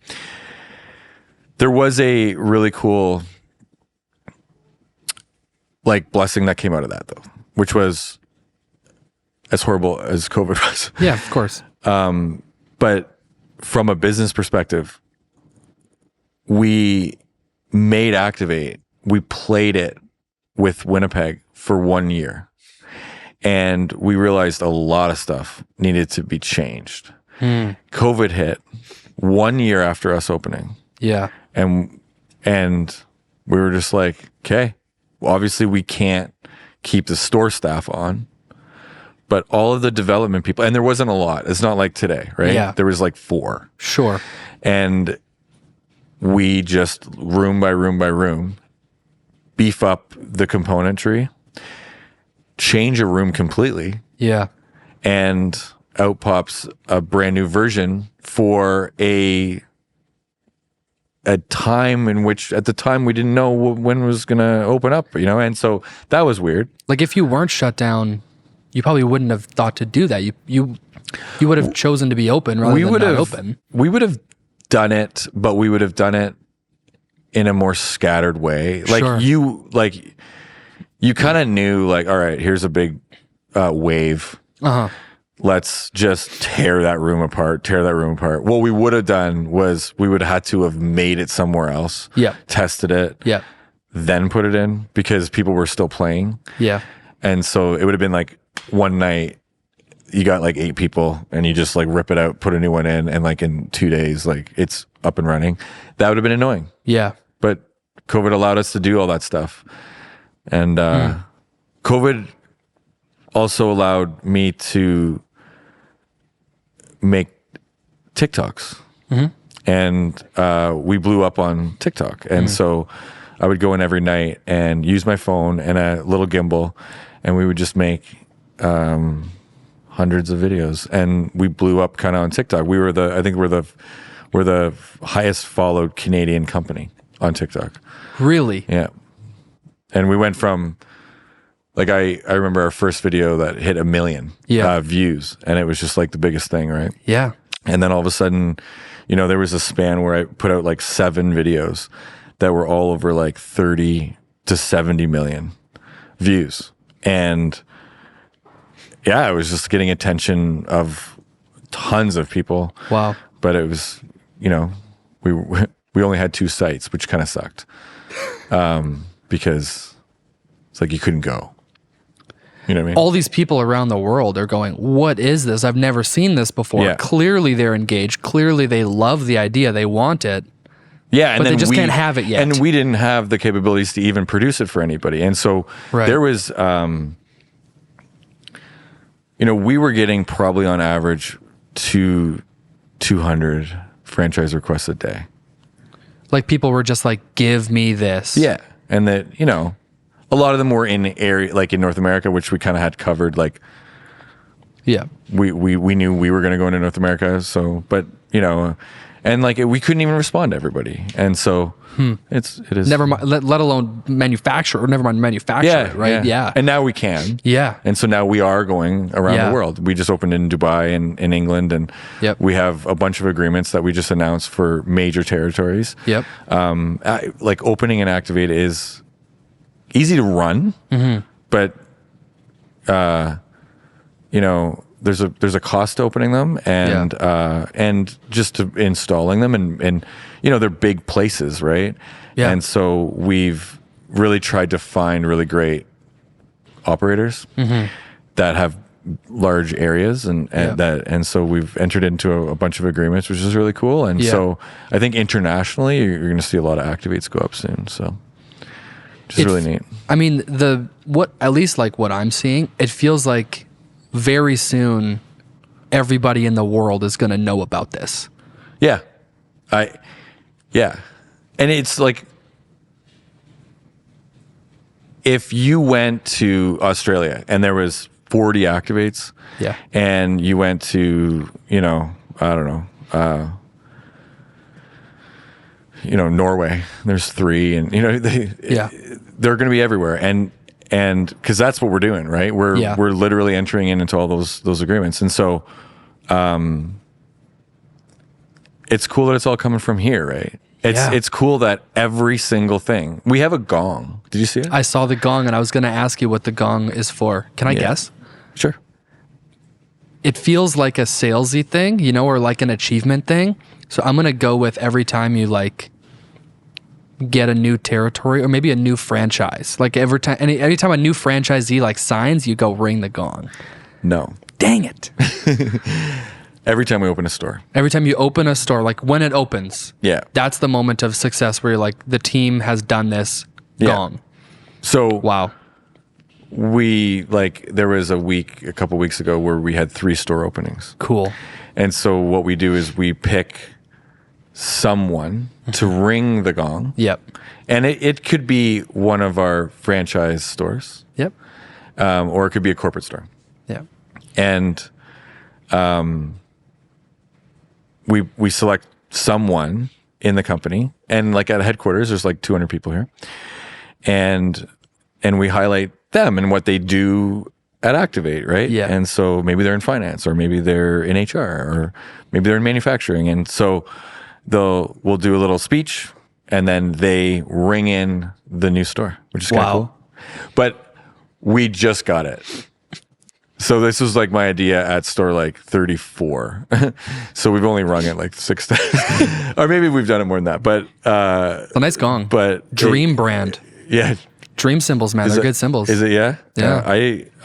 There was a really cool like blessing that came out of that though, which was as horrible as COVID was. Yeah, of course. But from a business perspective, we made Activate, we played it with Winnipeg for 1 year, and we realized a lot of stuff needed to be changed. COVID hit 1 year after us opening. Yeah. And we were just like, okay, well, obviously we can't keep the store staff on, but all of the development people, and there wasn't a lot. It's not like today, right? Yeah. There was like 4. Sure. And we just room by room by room, beef up the componentry, change a room completely. Yeah. And out pops a brand new version for a time in which at the time we didn't know when it was going to open up, and so that was weird. Like if you weren't shut down you probably wouldn't have thought to do that. You would have chosen to be open rather than not open. We would have done it, but we would have done it in a more scattered way. Like you kind of knew, like, all right, here's a big wave. Let's just tear that room apart. What we would have done was we would have had to have made it somewhere else. Yeah. Tested it. Yeah. Then put it in because people were still playing. Yeah. And so it would have been like one night you got like 8 people and you just like rip it out, put a new one in, and like in 2 days, like it's up and running. That would have been annoying. Yeah. But COVID allowed us to do all that stuff. And COVID also allowed me to make TikToks. And we blew up on TikTok. And so I would go in every night and use my phone and a little gimbal, and we would just make hundreds of videos. And we blew up kind of on TikTok. I think we're the highest followed Canadian company on TikTok. Really? Yeah. And we went from, like, I remember our first video that hit 1 million views, and it was just like the biggest thing, right? Yeah. And then all of a sudden, there was a span where I put out like 7 videos that were all over like 30 to 70 million views. And yeah, I was just getting attention of tons of people. Wow. But it was, we only had 2 sites, which kind of sucked. Because it's like you couldn't go. You know what I mean? All these people around the world are going, what is this? I've never seen this before. Yeah. Clearly they're engaged. Clearly they love the idea. They want it. Yeah, and but then they just can't have it yet. And we didn't have the capabilities to even produce it for anybody. And so there was, we were getting probably on average 200 franchise requests a day. Like people were just like, give me this. Yeah. And that, a lot of them were in area, like in North America, which we kind of had covered. Like, yeah, we knew we were going to go into North America. So, but, and like we couldn't even respond to everybody. And so it is. Never mind, let alone manufacture, or never mind manufacture it, right? Yeah. And now we can. Yeah. And so now we are going around the world. We just opened in Dubai and in England, and we have a bunch of agreements that we just announced for major territories. Yep. Like opening and activate is easy to run, but there's a cost to opening them and just to installing them, and they're big places, right? Yeah. And so we've really tried to find really great operators that have large areas, and so we've entered into a bunch of agreements, which is really cool. And so I think internationally you're going to see a lot of activates go up soon. So. It's really neat. I mean, at least like what I'm seeing, it feels like very soon everybody in the world is going to know about this. Yeah. And it's like, if you went to Australia and there was 40 activates, and you went to, I don't know, Norway, there's 3, and they're going to be everywhere, and because that's what we're doing, right? We're literally entering into all those agreements, and so it's cool that it's all coming from here, right? It's cool that every single thing, we have a gong. Did you see it? I saw the gong, and I was going to ask you what the gong is for. Can I guess? Sure. It feels like a salesy thing, or like an achievement thing. So I'm going to go with every time you like get a new territory or maybe a new franchise. Like every time a new franchisee like signs, you go ring the gong. No. Dang it. Every time we open a store. Every time you open a store, like when it opens. Yeah. That's the moment of success where you're like, the team has done this. Gong. So wow. There was a couple weeks ago where we had 3 store openings. Cool. And so what we do is we pick someone to ring the gong. Yep. And it could be one of our franchise stores. Yep. Or it could be a corporate store. Yep. And we select someone in the company, and like at headquarters, there's like 200 people here, and we highlight them and what they do at Activate, right? Yeah. And so maybe they're in finance, or maybe they're in HR, or maybe they're in manufacturing. And so we'll do a little speech, and then they ring in the new store, which is kind of cool. But we just got it. So this was like my idea at store like 34. So we've only rung it like 6 times. Or maybe we've done it more than that. But a nice gong. But Dream brand. Yeah. Dream symbols, man. They're good symbols. Is it? Yeah. Yeah.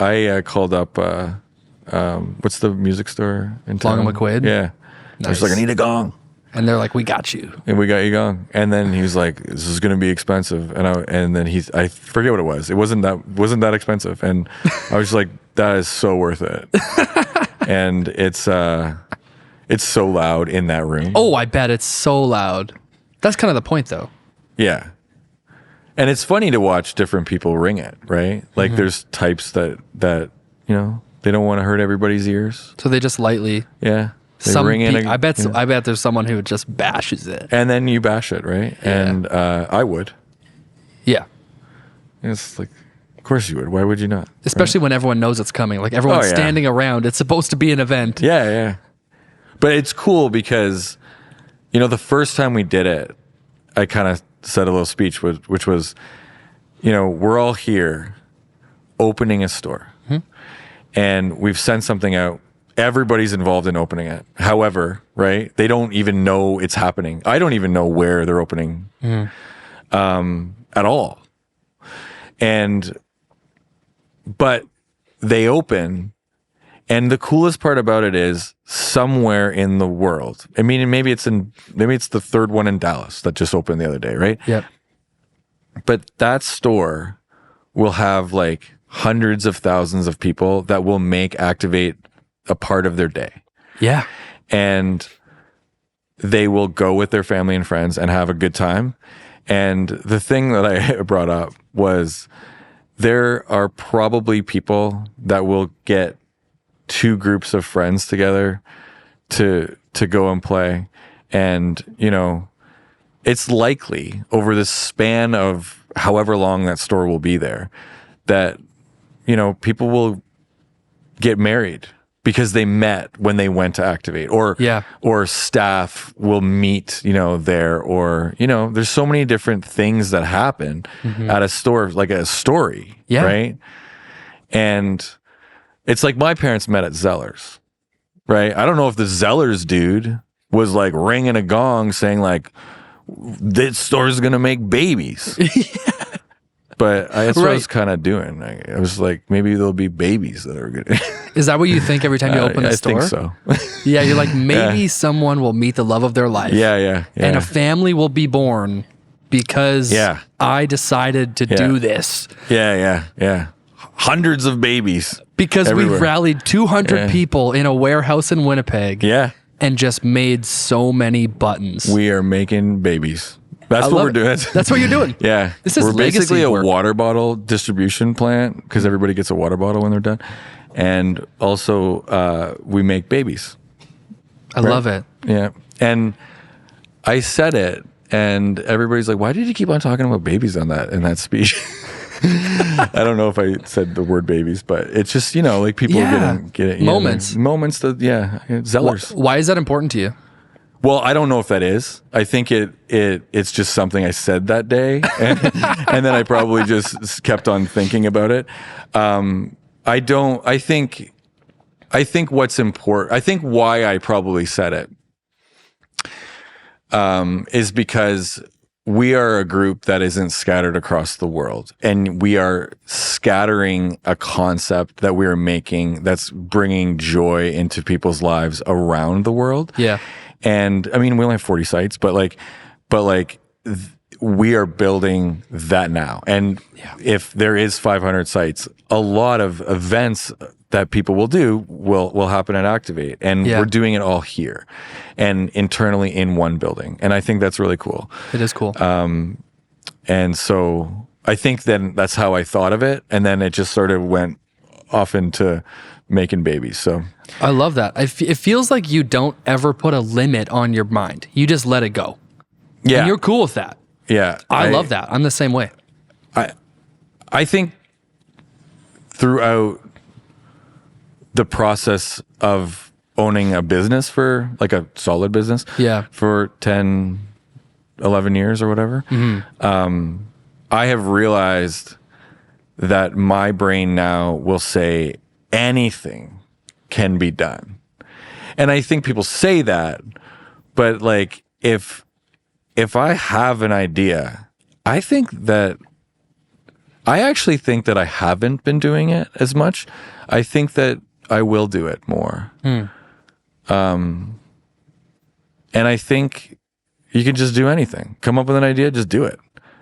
I called up what's the music store in town? Long and McQuaid? Yeah. I was like, I need a gong. And they're like, we got you. And we got you gong. And then he was like, this is going to be expensive. And then I forget what it was. It wasn't that expensive. And I was like, that is so worth it. And it's so loud in that room. Oh, I bet it's so loud. That's kind of the point, though. Yeah. And it's funny to watch different people ring it, right? Like there's types that they don't want to hurt everybody's ears. So they just lightly. Yeah. They ring in. I bet there's someone who just bashes it. And then you bash it, right? Yeah. And I would. Yeah. And it's like, of course you would. Why would you not? Especially when everyone knows it's coming. Like everyone's standing around. It's supposed to be an event. Yeah, yeah. But it's cool because, the first time we did it, I kind of said a little speech, which was, we're all here opening a store. And we've sent something out. Everybody's involved in opening it. However, right, they don't even know it's happening. I don't even know where they're opening at all. But they open, and the coolest part about it is somewhere in the world. I mean, maybe it's the third one in Dallas that just opened the other day, right? Yep. But that store will have like hundreds of thousands of people that will make Activate a part of their day. Yeah. And they will go with their family and friends and have a good time. And the thing that I brought up was there are probably people that will get 2 groups of friends together to go and play. And, it's likely over the span of however long that store will be there that, people will get married because they met when they went to Activate, or staff will meet, there, or, there's so many different things that happen at a store, like a story, right? And it's like my parents met at Zeller's, right? I don't know if the Zeller's dude was like ringing a gong saying like, this store's going to make babies. But that's what I was kind of doing. I was like, maybe there'll be babies that are good. Is that what you think every time you open a store? I think so. Yeah, you're like, maybe someone will meet the love of their life. Yeah. And a family will be born because I decided to do this. Yeah. Hundreds of babies. Because everywhere. we've rallied 200 people in a warehouse in Winnipeg. Yeah. And just made so many buttons. We are making babies. That's what we're doing. That's what you're doing. Yeah. This is we're basically a work. water bottle distribution plant because everybody gets a water bottle when they're done. And also, we make babies. I love it. Yeah. And I said it, and everybody's like, why did you keep on talking about babies in that speech? I don't know if I said the word babies, but it's just, like people get it. Moments. Moments that, Zellers. Why is that important to you? Well, I don't know if that is. I think it's just something I said that day, and then I probably just kept on thinking about it. I think what's important. I think why I probably said it is because we are a group that isn't scattered across the world, and we are scattering a concept that we are making that's bringing joy into people's lives around the world. Yeah. And I mean, we only have 40 sites, but we are building that now. And if there is 500 sites, a lot of events that people will do will happen at Activate. And we're doing it all here and internally in one building. And I think that's really cool. It is cool. And so I think then that's how I thought of it. And then it just sort of went off into making babies. So I love that. It feels like you don't ever put a limit on your mind. You just let it go. Yeah. And you're cool with that. Yeah. I love that. I'm the same way. I think throughout the process of owning a business for like a solid business for 10, 11 years or whatever, I have realized that my brain now will say anything can be done. And I think people say that, but like if I have an idea, I actually think that I haven't been doing it as much. I think that I will do it more. And I think you can just do anything. Come up with an idea, just do it.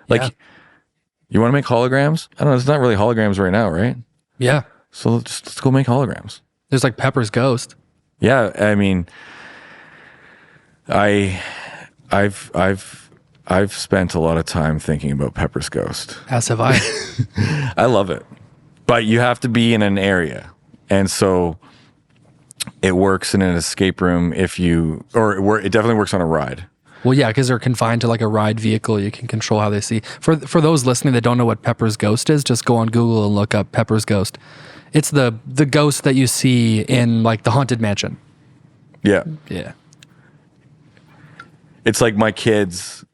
Like, you want to make holograms? I don't know. It's not really holograms right now, right? Yeah. So let's go make holograms. There's like Pepper's Ghost. Yeah. I mean, I've spent a lot of time thinking about Pepper's Ghost. As have I. I love it. But you have to be in an area. And so it works in an escape room it definitely works on a ride. Well, yeah, because they're confined to like a ride vehicle. You can control how they see. For those listening that don't know what Pepper's Ghost is, just go on Google and look up Pepper's Ghost. It's the ghost that you see in like the Haunted Mansion. Yeah. Yeah. It's like my kids,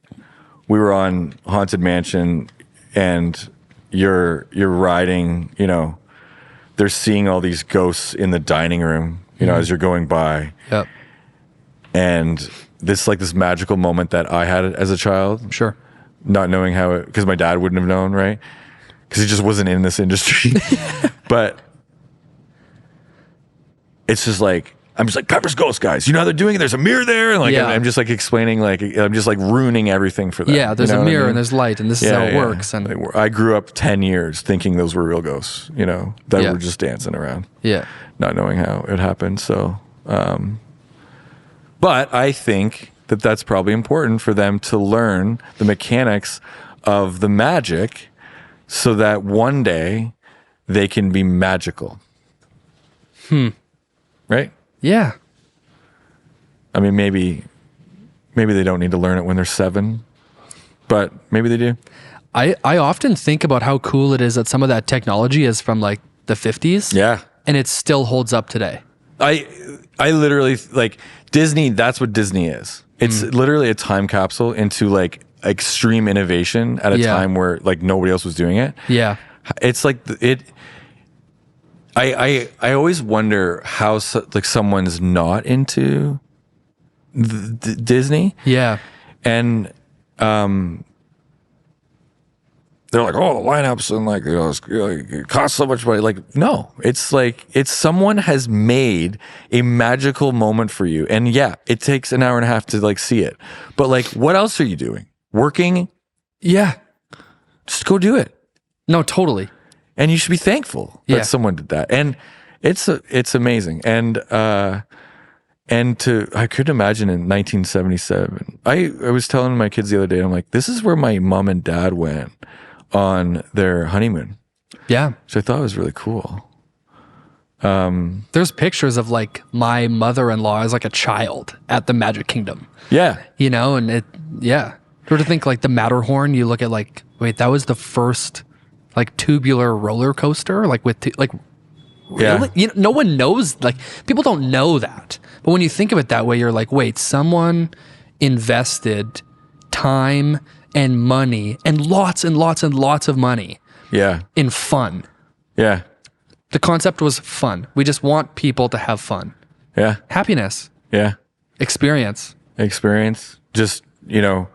we were on Haunted Mansion and you're riding, they're seeing all these ghosts in the dining room, as you're going by. Yep. And this magical moment that I had as a child. Sure. Not knowing because my dad wouldn't have known, right? Because he just wasn't in this industry. But it's just like, I'm just like, Pepper's Ghost, guys. You know how they're doing it? There's a mirror there. And I'm just like explaining, I'm just like runing everything for them. Yeah, there's a mirror and there's light and this is how it works. And I grew up 10 years thinking those were real ghosts, that were just dancing around. Yeah. Not knowing how it happened. So, but I think that that's probably important for them to learn the mechanics of the magic so that one day they can be magical. Right? Yeah. I mean, maybe they don't need to learn it when they're 7, but maybe they do. I often think about how cool it is that some of that technology is from like the 50s. Yeah. And it still holds up today. I literally, like, Disney, that's what Disney is. It's literally a time capsule into like extreme innovation at a time where like nobody else was doing it. Yeah. It's like I always wonder how someone's not into Disney. Yeah. And they're like, oh, lineups and like, it costs so much money. Like, no, it's like, someone has made a magical moment for you. And yeah, it takes an hour and a half to like see it. But like, what else are you doing? Working? Yeah. Just go do it. No, totally. And you should be thankful that someone did that. And it's amazing. And I could imagine in 1977, I was telling my kids the other day, I'm like, this is where my mom and dad went on their honeymoon. Yeah. Which I thought was really cool. There's pictures of like my mother-in-law as like a child at the Magic Kingdom. Yeah. And Or to think like the Matterhorn, you look at like, wait, that was the first like tubular roller coaster, like with really? No one knows, like people don't know that. But when you think of it that way, you're like, wait, someone invested time and money and lots and lots and lots of money in fun. Yeah. The concept was fun. We just want people to have fun. Yeah. Happiness. Yeah. Experience. Just, and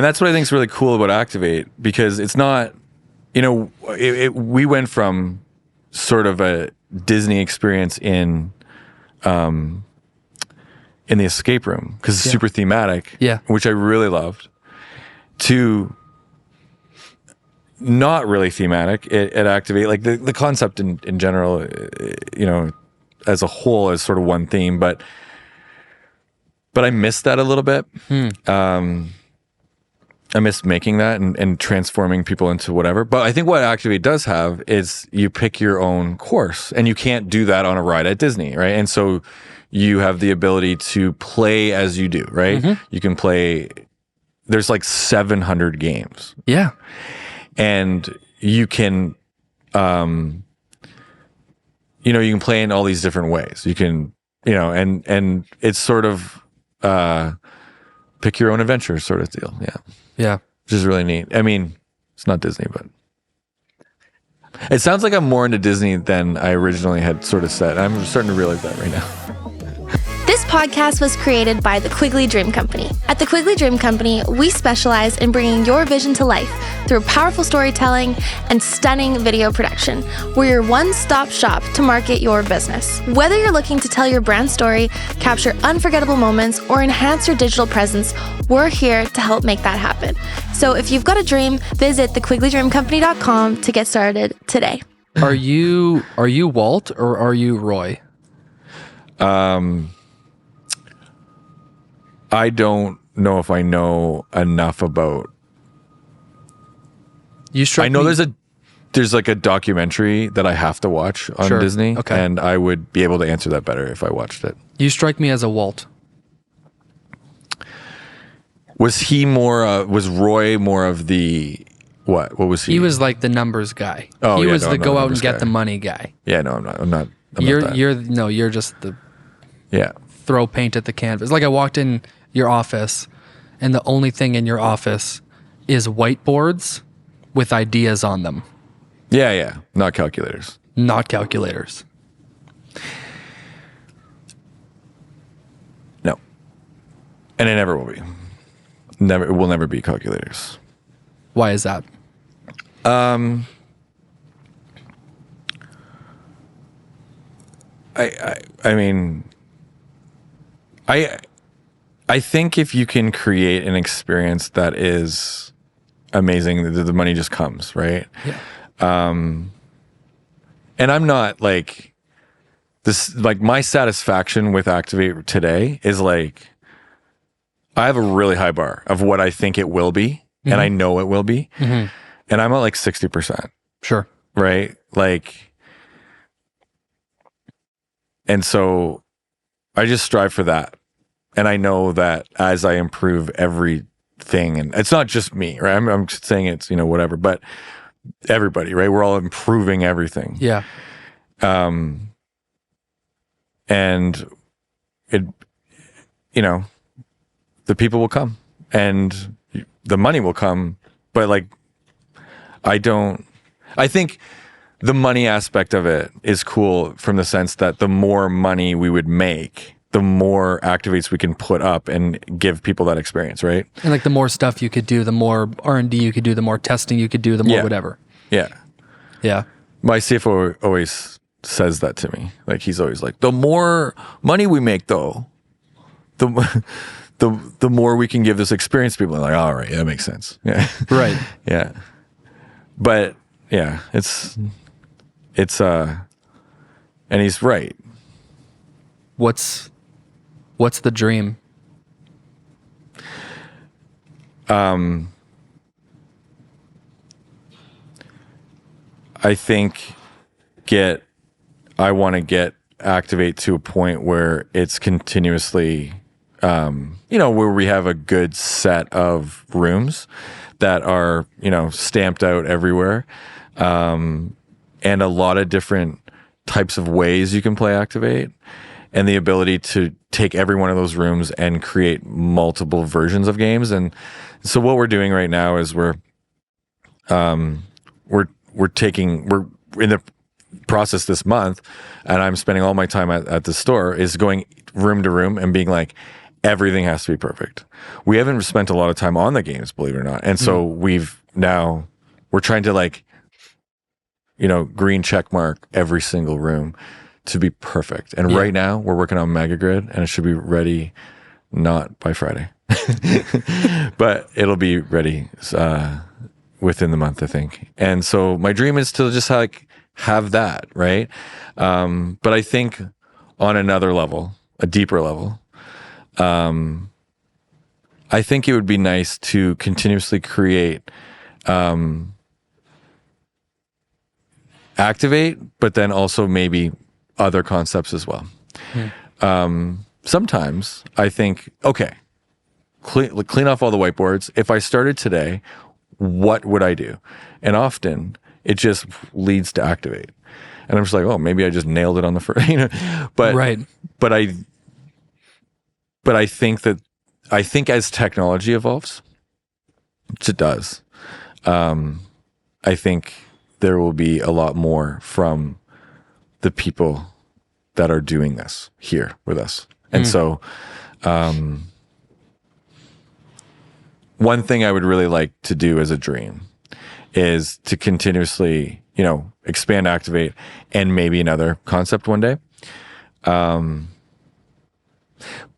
that's what I think is really cool about Activate, because it's not, we went from sort of a Disney experience in the escape room, because it's super thematic, which I really loved, to not really thematic at Activate. Like the concept in general, as a whole is sort of one theme, but I missed that a little bit. I miss making that and transforming people into whatever. But I think what Activate does have is you pick your own course, and you can't do that on a ride at Disney, right? And so you have the ability to play as you do, right? Mm-hmm. You can play, there's like 700 games. Yeah. And you can you know, you can play in all these different ways. You can, you know, and it's sort of pick your own adventure sort of deal. Yeah. Yeah. Which is really neat. I mean, it's not Disney, but it sounds like I'm more into Disney than I originally had sort of said. I'm starting to realize that right now. This podcast was created by the Quigley Dream Company. At the Quigley Dream Company, we specialize in bringing your vision to life through powerful storytelling and stunning video production. We're your one-stop shop to market your business. Whether you're looking to tell your brand story, capture unforgettable moments, or enhance your digital presence, we're here to help make that happen. So if you've got a dream, visit thequigley.com to get started today. Are you Walt or are you Roy? I don't know if I know enough about. I know there's like a documentary that I have to watch on Disney, okay, and I would be able to answer that better if I watched it. You strike me as a Walt. Was Roy more of the what? What was he? He was like the numbers guy. Oh, he yeah, was no, the I'm not go a out and numbers get guy. the money guy. Yeah, no, I'm not. You're just the throw paint at the canvas. Like I walked in your office, and the only thing in your office is whiteboards with ideas on them. Yeah, not calculators. Not calculators. No, and it never will be. It will never be calculators. Why is that? I mean, I think if you can create an experience that is amazing, the money just comes, right? Yeah. And I'm not like this, like my satisfaction with Activate today is like, I have a really high bar of what I think it will be. Mm-hmm. And I know it will be. Mm-hmm. And I'm at like 60%. Sure. Right? Like, and so I just strive for that. And I know that as I improve everything, and it's not just me, right? I'm just saying it's, you know, whatever, but everybody, right? We're all improving everything. Yeah. And it, you know, the people will come and the money will come, but like, I think the money aspect of it is cool from the sense that the more money we would make, the more activates we can put up and give people that experience, right? And like the more stuff you could do, the more R&D you could do, the more testing you could do, the more whatever. Yeah. Yeah. My CFO always says that to me. Like he's always like, the more money we make though, the more we can give this experience to people. I'm like, all right, that makes sense. Yeah. Right. Yeah. But yeah, it's and he's right. What's the dream? I think I want to get Activate to a point where it's continuously, you know, where we have a good set of rooms that are, you know, stamped out everywhere. And a lot of different types of ways you can play Activate, and the ability to take every one of those rooms and create multiple versions of games. And so what we're doing right now is we're in the process this month, and I'm spending all my time at the store is going room to room and being like, everything has to be perfect. We haven't spent a lot of time on the games, believe it or not. And so we're trying to like, you know, green check mark every single room to be perfect. And right now we're working on Mega Grid, and it should be ready not by Friday, but it'll be ready within the month, I think. And so my dream is to just like have that, right? But I think on another level, a deeper level, I think it would be nice to continuously create Activate, but then also maybe other concepts as well. Sometimes I think, okay, clean off all the whiteboards. If I started today, what would I do? And often it just leads to Activate. And I'm just like, oh, maybe I just nailed it on the first, but Right. but I think as technology evolves, which it does, I think there will be a lot more from the people that are doing this here with us. And so, one thing I would really like to do as a dream is to continuously, expand Activate and maybe another concept one day.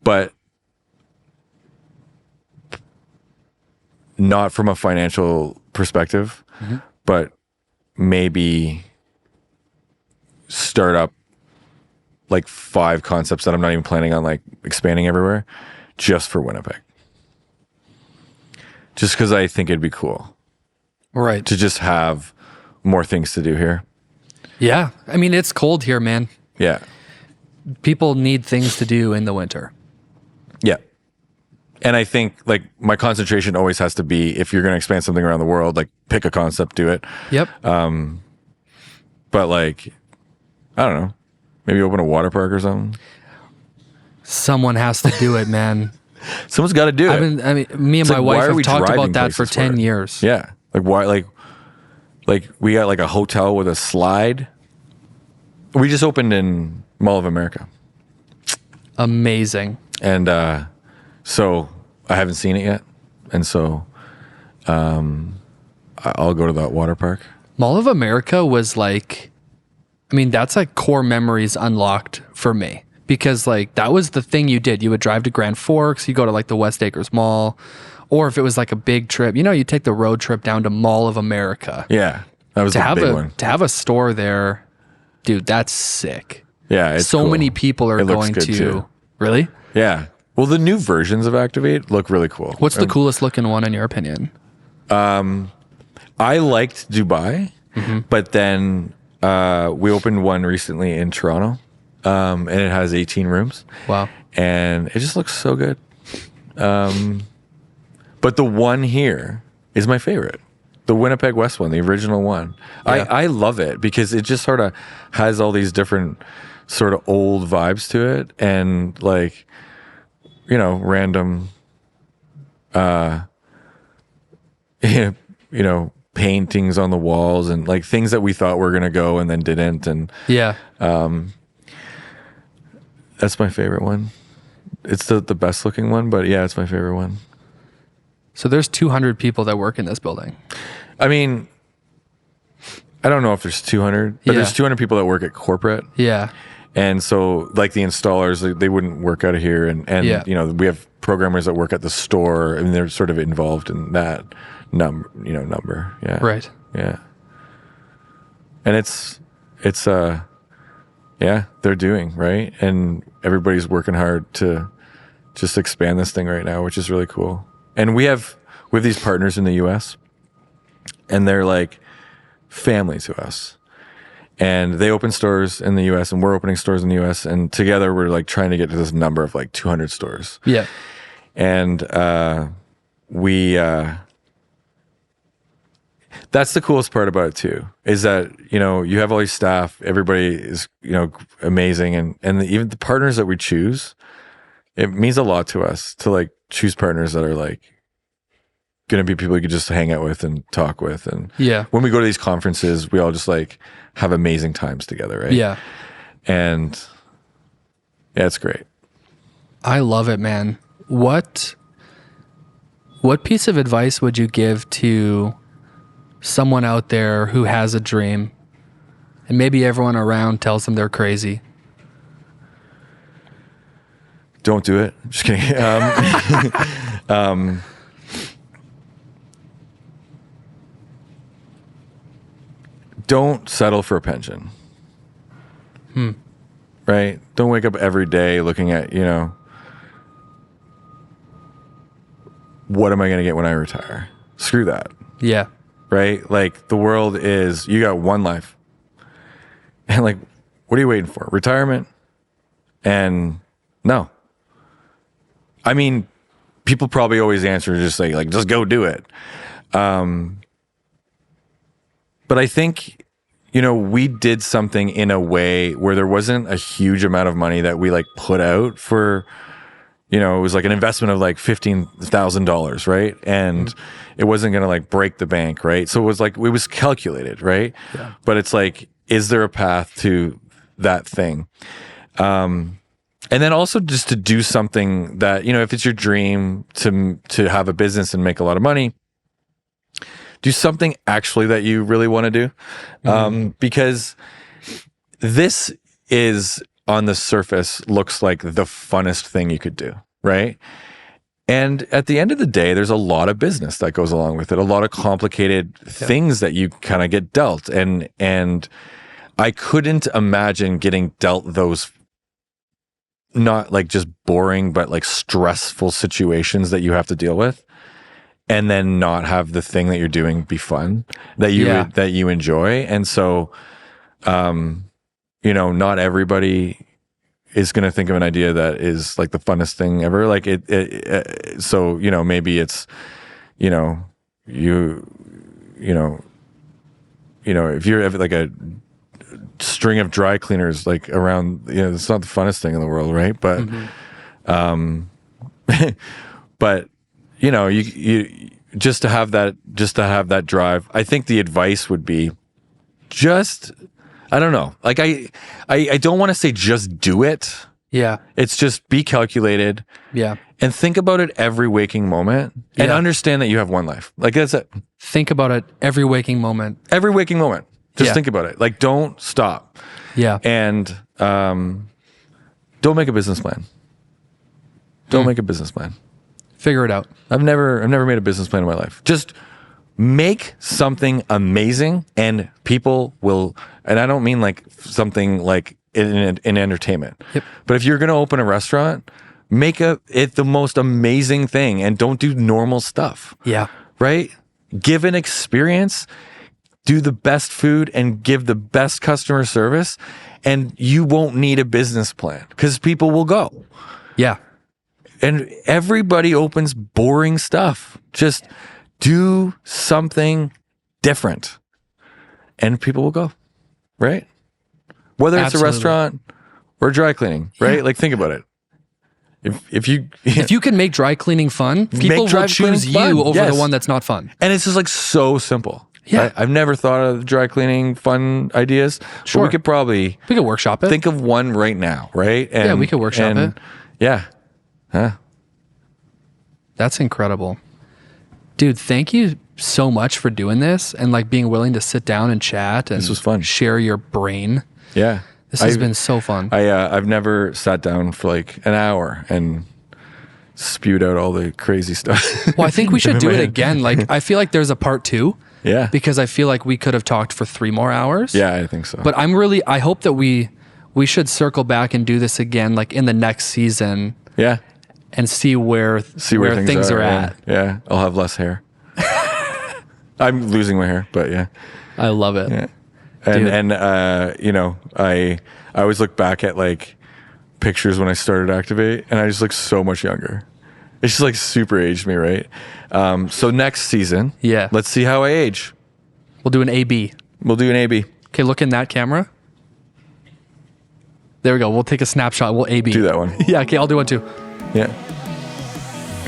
But not from a financial perspective, but maybe start up like 5 concepts that I'm not even planning on like expanding everywhere, just for Winnipeg. Just because I think it'd be cool. Right. To just have more things to do here. Yeah. I mean, it's cold here, man. Yeah. People need things to do in the winter. Yeah. And I think like my concentration always has to be, if you're going to expand something around the world, like pick a concept, do it. Yep. But like, I don't know, maybe open a water park or something. Someone has to do it, man. Someone's got to do it. Me and my wife have talked driving about that for places 10 it? years. Yeah. Like why, like we got like a hotel with a slide. We just opened in Mall of America. Amazing. And, so I haven't seen it yet. And so, I'll go to that water park. Mall of America was like, that's like core memories unlocked for me, because like that was the thing you did. You would drive to Grand Forks, you go to like the West Acres Mall, or if it was like a big trip, you take the road trip down to Mall of America. Yeah. That was a big one. To have a store there, dude, that's sick. Yeah. It's so cool. many people are going to. Too. Really? Yeah. Well, the new versions of Activate look really cool. What's the coolest looking one in your opinion? I liked Dubai, but then we opened one recently in Toronto, and it has 18 rooms. Wow. And it just looks so good. But the one here is my favorite. The Winnipeg West one, the original one. Yeah. I love it because it just sort of has all these different sort of old vibes to it, and like, random, paintings on the walls and like things that we thought were going to go and then didn't. And yeah, that's my favorite one. It's the best looking one, but yeah, it's my favorite one. So there's 200 people that work in this building. I don't know if there's 200, but there's 200 people that work at corporate. Yeah. And so like the installers, they wouldn't work out of here. And we have programmers that work at the store, and they're sort of involved in that number. Yeah. Right. Yeah. And it's they're doing, right. And everybody's working hard to just expand this thing right now, which is really cool. And we have these partners in the US, and they're like family to us. And they open stores in the US, and we're opening stores in the US, and together we're like trying to get to this number of like 200 stores. Yeah. And that's the coolest part about it too, is that, you have all these staff, everybody is, amazing. And even the partners that we choose, it means a lot to us to like choose partners that are like going to be people you could just hang out with and talk with. And when we go to these conferences, we all just like have amazing times together. Right. Yeah. And yeah, it's great. I love it, man. What piece of advice would you give to someone out there who has a dream and maybe everyone around tells them they're crazy? Don't do it. Just kidding. Don't settle for a pension. Right? Don't wake up every day looking at, what am I going to get when I retire? Screw that. Yeah. Right? Like the world is, you got one life. And like, what are you waiting for? Retirement? And no. People probably always answer just say just go do it. But I think, we did something in a way where there wasn't a huge amount of money that we like put out for, it was like an investment of like $15,000, right? And it wasn't going to like break the bank, right? So it was calculated, right? Yeah. But it's like, is there a path to that thing? And then also just to do something that, if it's your dream to have a business and make a lot of money, do something actually that you really want to do. Because this is, on the surface, looks like the funnest thing you could do, right? And at the end of the day, there's a lot of business that goes along with it, a lot of complicated things that you kind of get dealt. And I couldn't imagine getting dealt those, not like just boring, but like stressful situations that you have to deal with, and then not have the thing that you're doing be fun, that you enjoy. And so, not everybody is going to think of an idea that is like the funnest thing ever. Like so, maybe it's, if you're like a string of dry cleaners, like around, it's not the funnest thing in the world. Right. But, but, you just to have that drive. I think the advice would be I don't know. Like I don't want to say just do it. Yeah. It's just be calculated. Yeah. And think about it every waking moment and understand that you have one life. Like that's it. Think about it every waking moment. Every waking moment. Just think about it. Like don't stop. Yeah. And don't make a business plan. Don't make a business plan. Figure it out. I've never made a business plan in my life. Just make something amazing, and people will. And I don't mean like something like in entertainment. Yep. But if you're going to open a restaurant, make it the most amazing thing, and don't do normal stuff. Yeah. Right. Give an experience. Do the best food and give the best customer service, and you won't need a business plan because people will go. Yeah. And everybody opens boring stuff. Just do something different and people will go, right? Whether it's a restaurant or dry cleaning, right? Like think about it. If you can make dry cleaning fun, people will choose you over the one that's not fun. And it's just like so simple. Yeah. I've never thought of dry cleaning fun ideas. Sure. But we could workshop it. Think of one right now, right? And, we could workshop it. Yeah. Huh? That's incredible. Dude, thank you so much for doing this and like being willing to sit down and chat and this was fun. Share your brain. Yeah. This has been so fun. I've never sat down for like an hour and spewed out all the crazy stuff. Well, I think we should do it again. Like I feel like there's a part 2. Yeah. Because I feel like we could have talked for 3 more hours. Yeah, I think so. But I hope that we should circle back and do this again like in the next season. Yeah. And see where things are at. Yeah. I'll have less hair. I'm losing my hair, but yeah. I love it. Yeah. And I always look back at like pictures when I started Activate and I just look so much younger. It's just like super aged me, right? So next season, let's see how I age. We'll do an A/B. We'll do an A/B. Okay, look in that camera. There we go. We'll take a snapshot. We'll A/B. Do that one. Yeah, okay, I'll do one too. Yeah.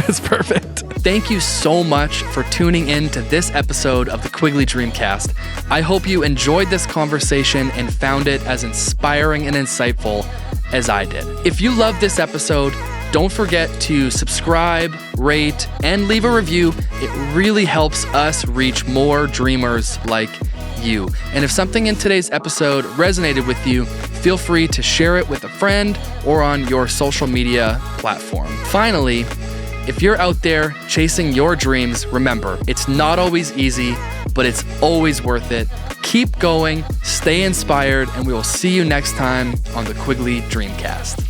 It's perfect. Thank you so much for tuning in to this episode of the Quigley Dreamcast. I hope you enjoyed this conversation and found it as inspiring and insightful as I did. If you loved this episode, don't forget to subscribe, rate, and leave a review. It really helps us reach more dreamers like you. And if something in today's episode resonated with you, feel free to share it with a friend or on your social media platform. Finally, if you're out there chasing your dreams, remember, it's not always easy, but it's always worth it. Keep going, stay inspired, and we will see you next time on the Quigley Dreamcast.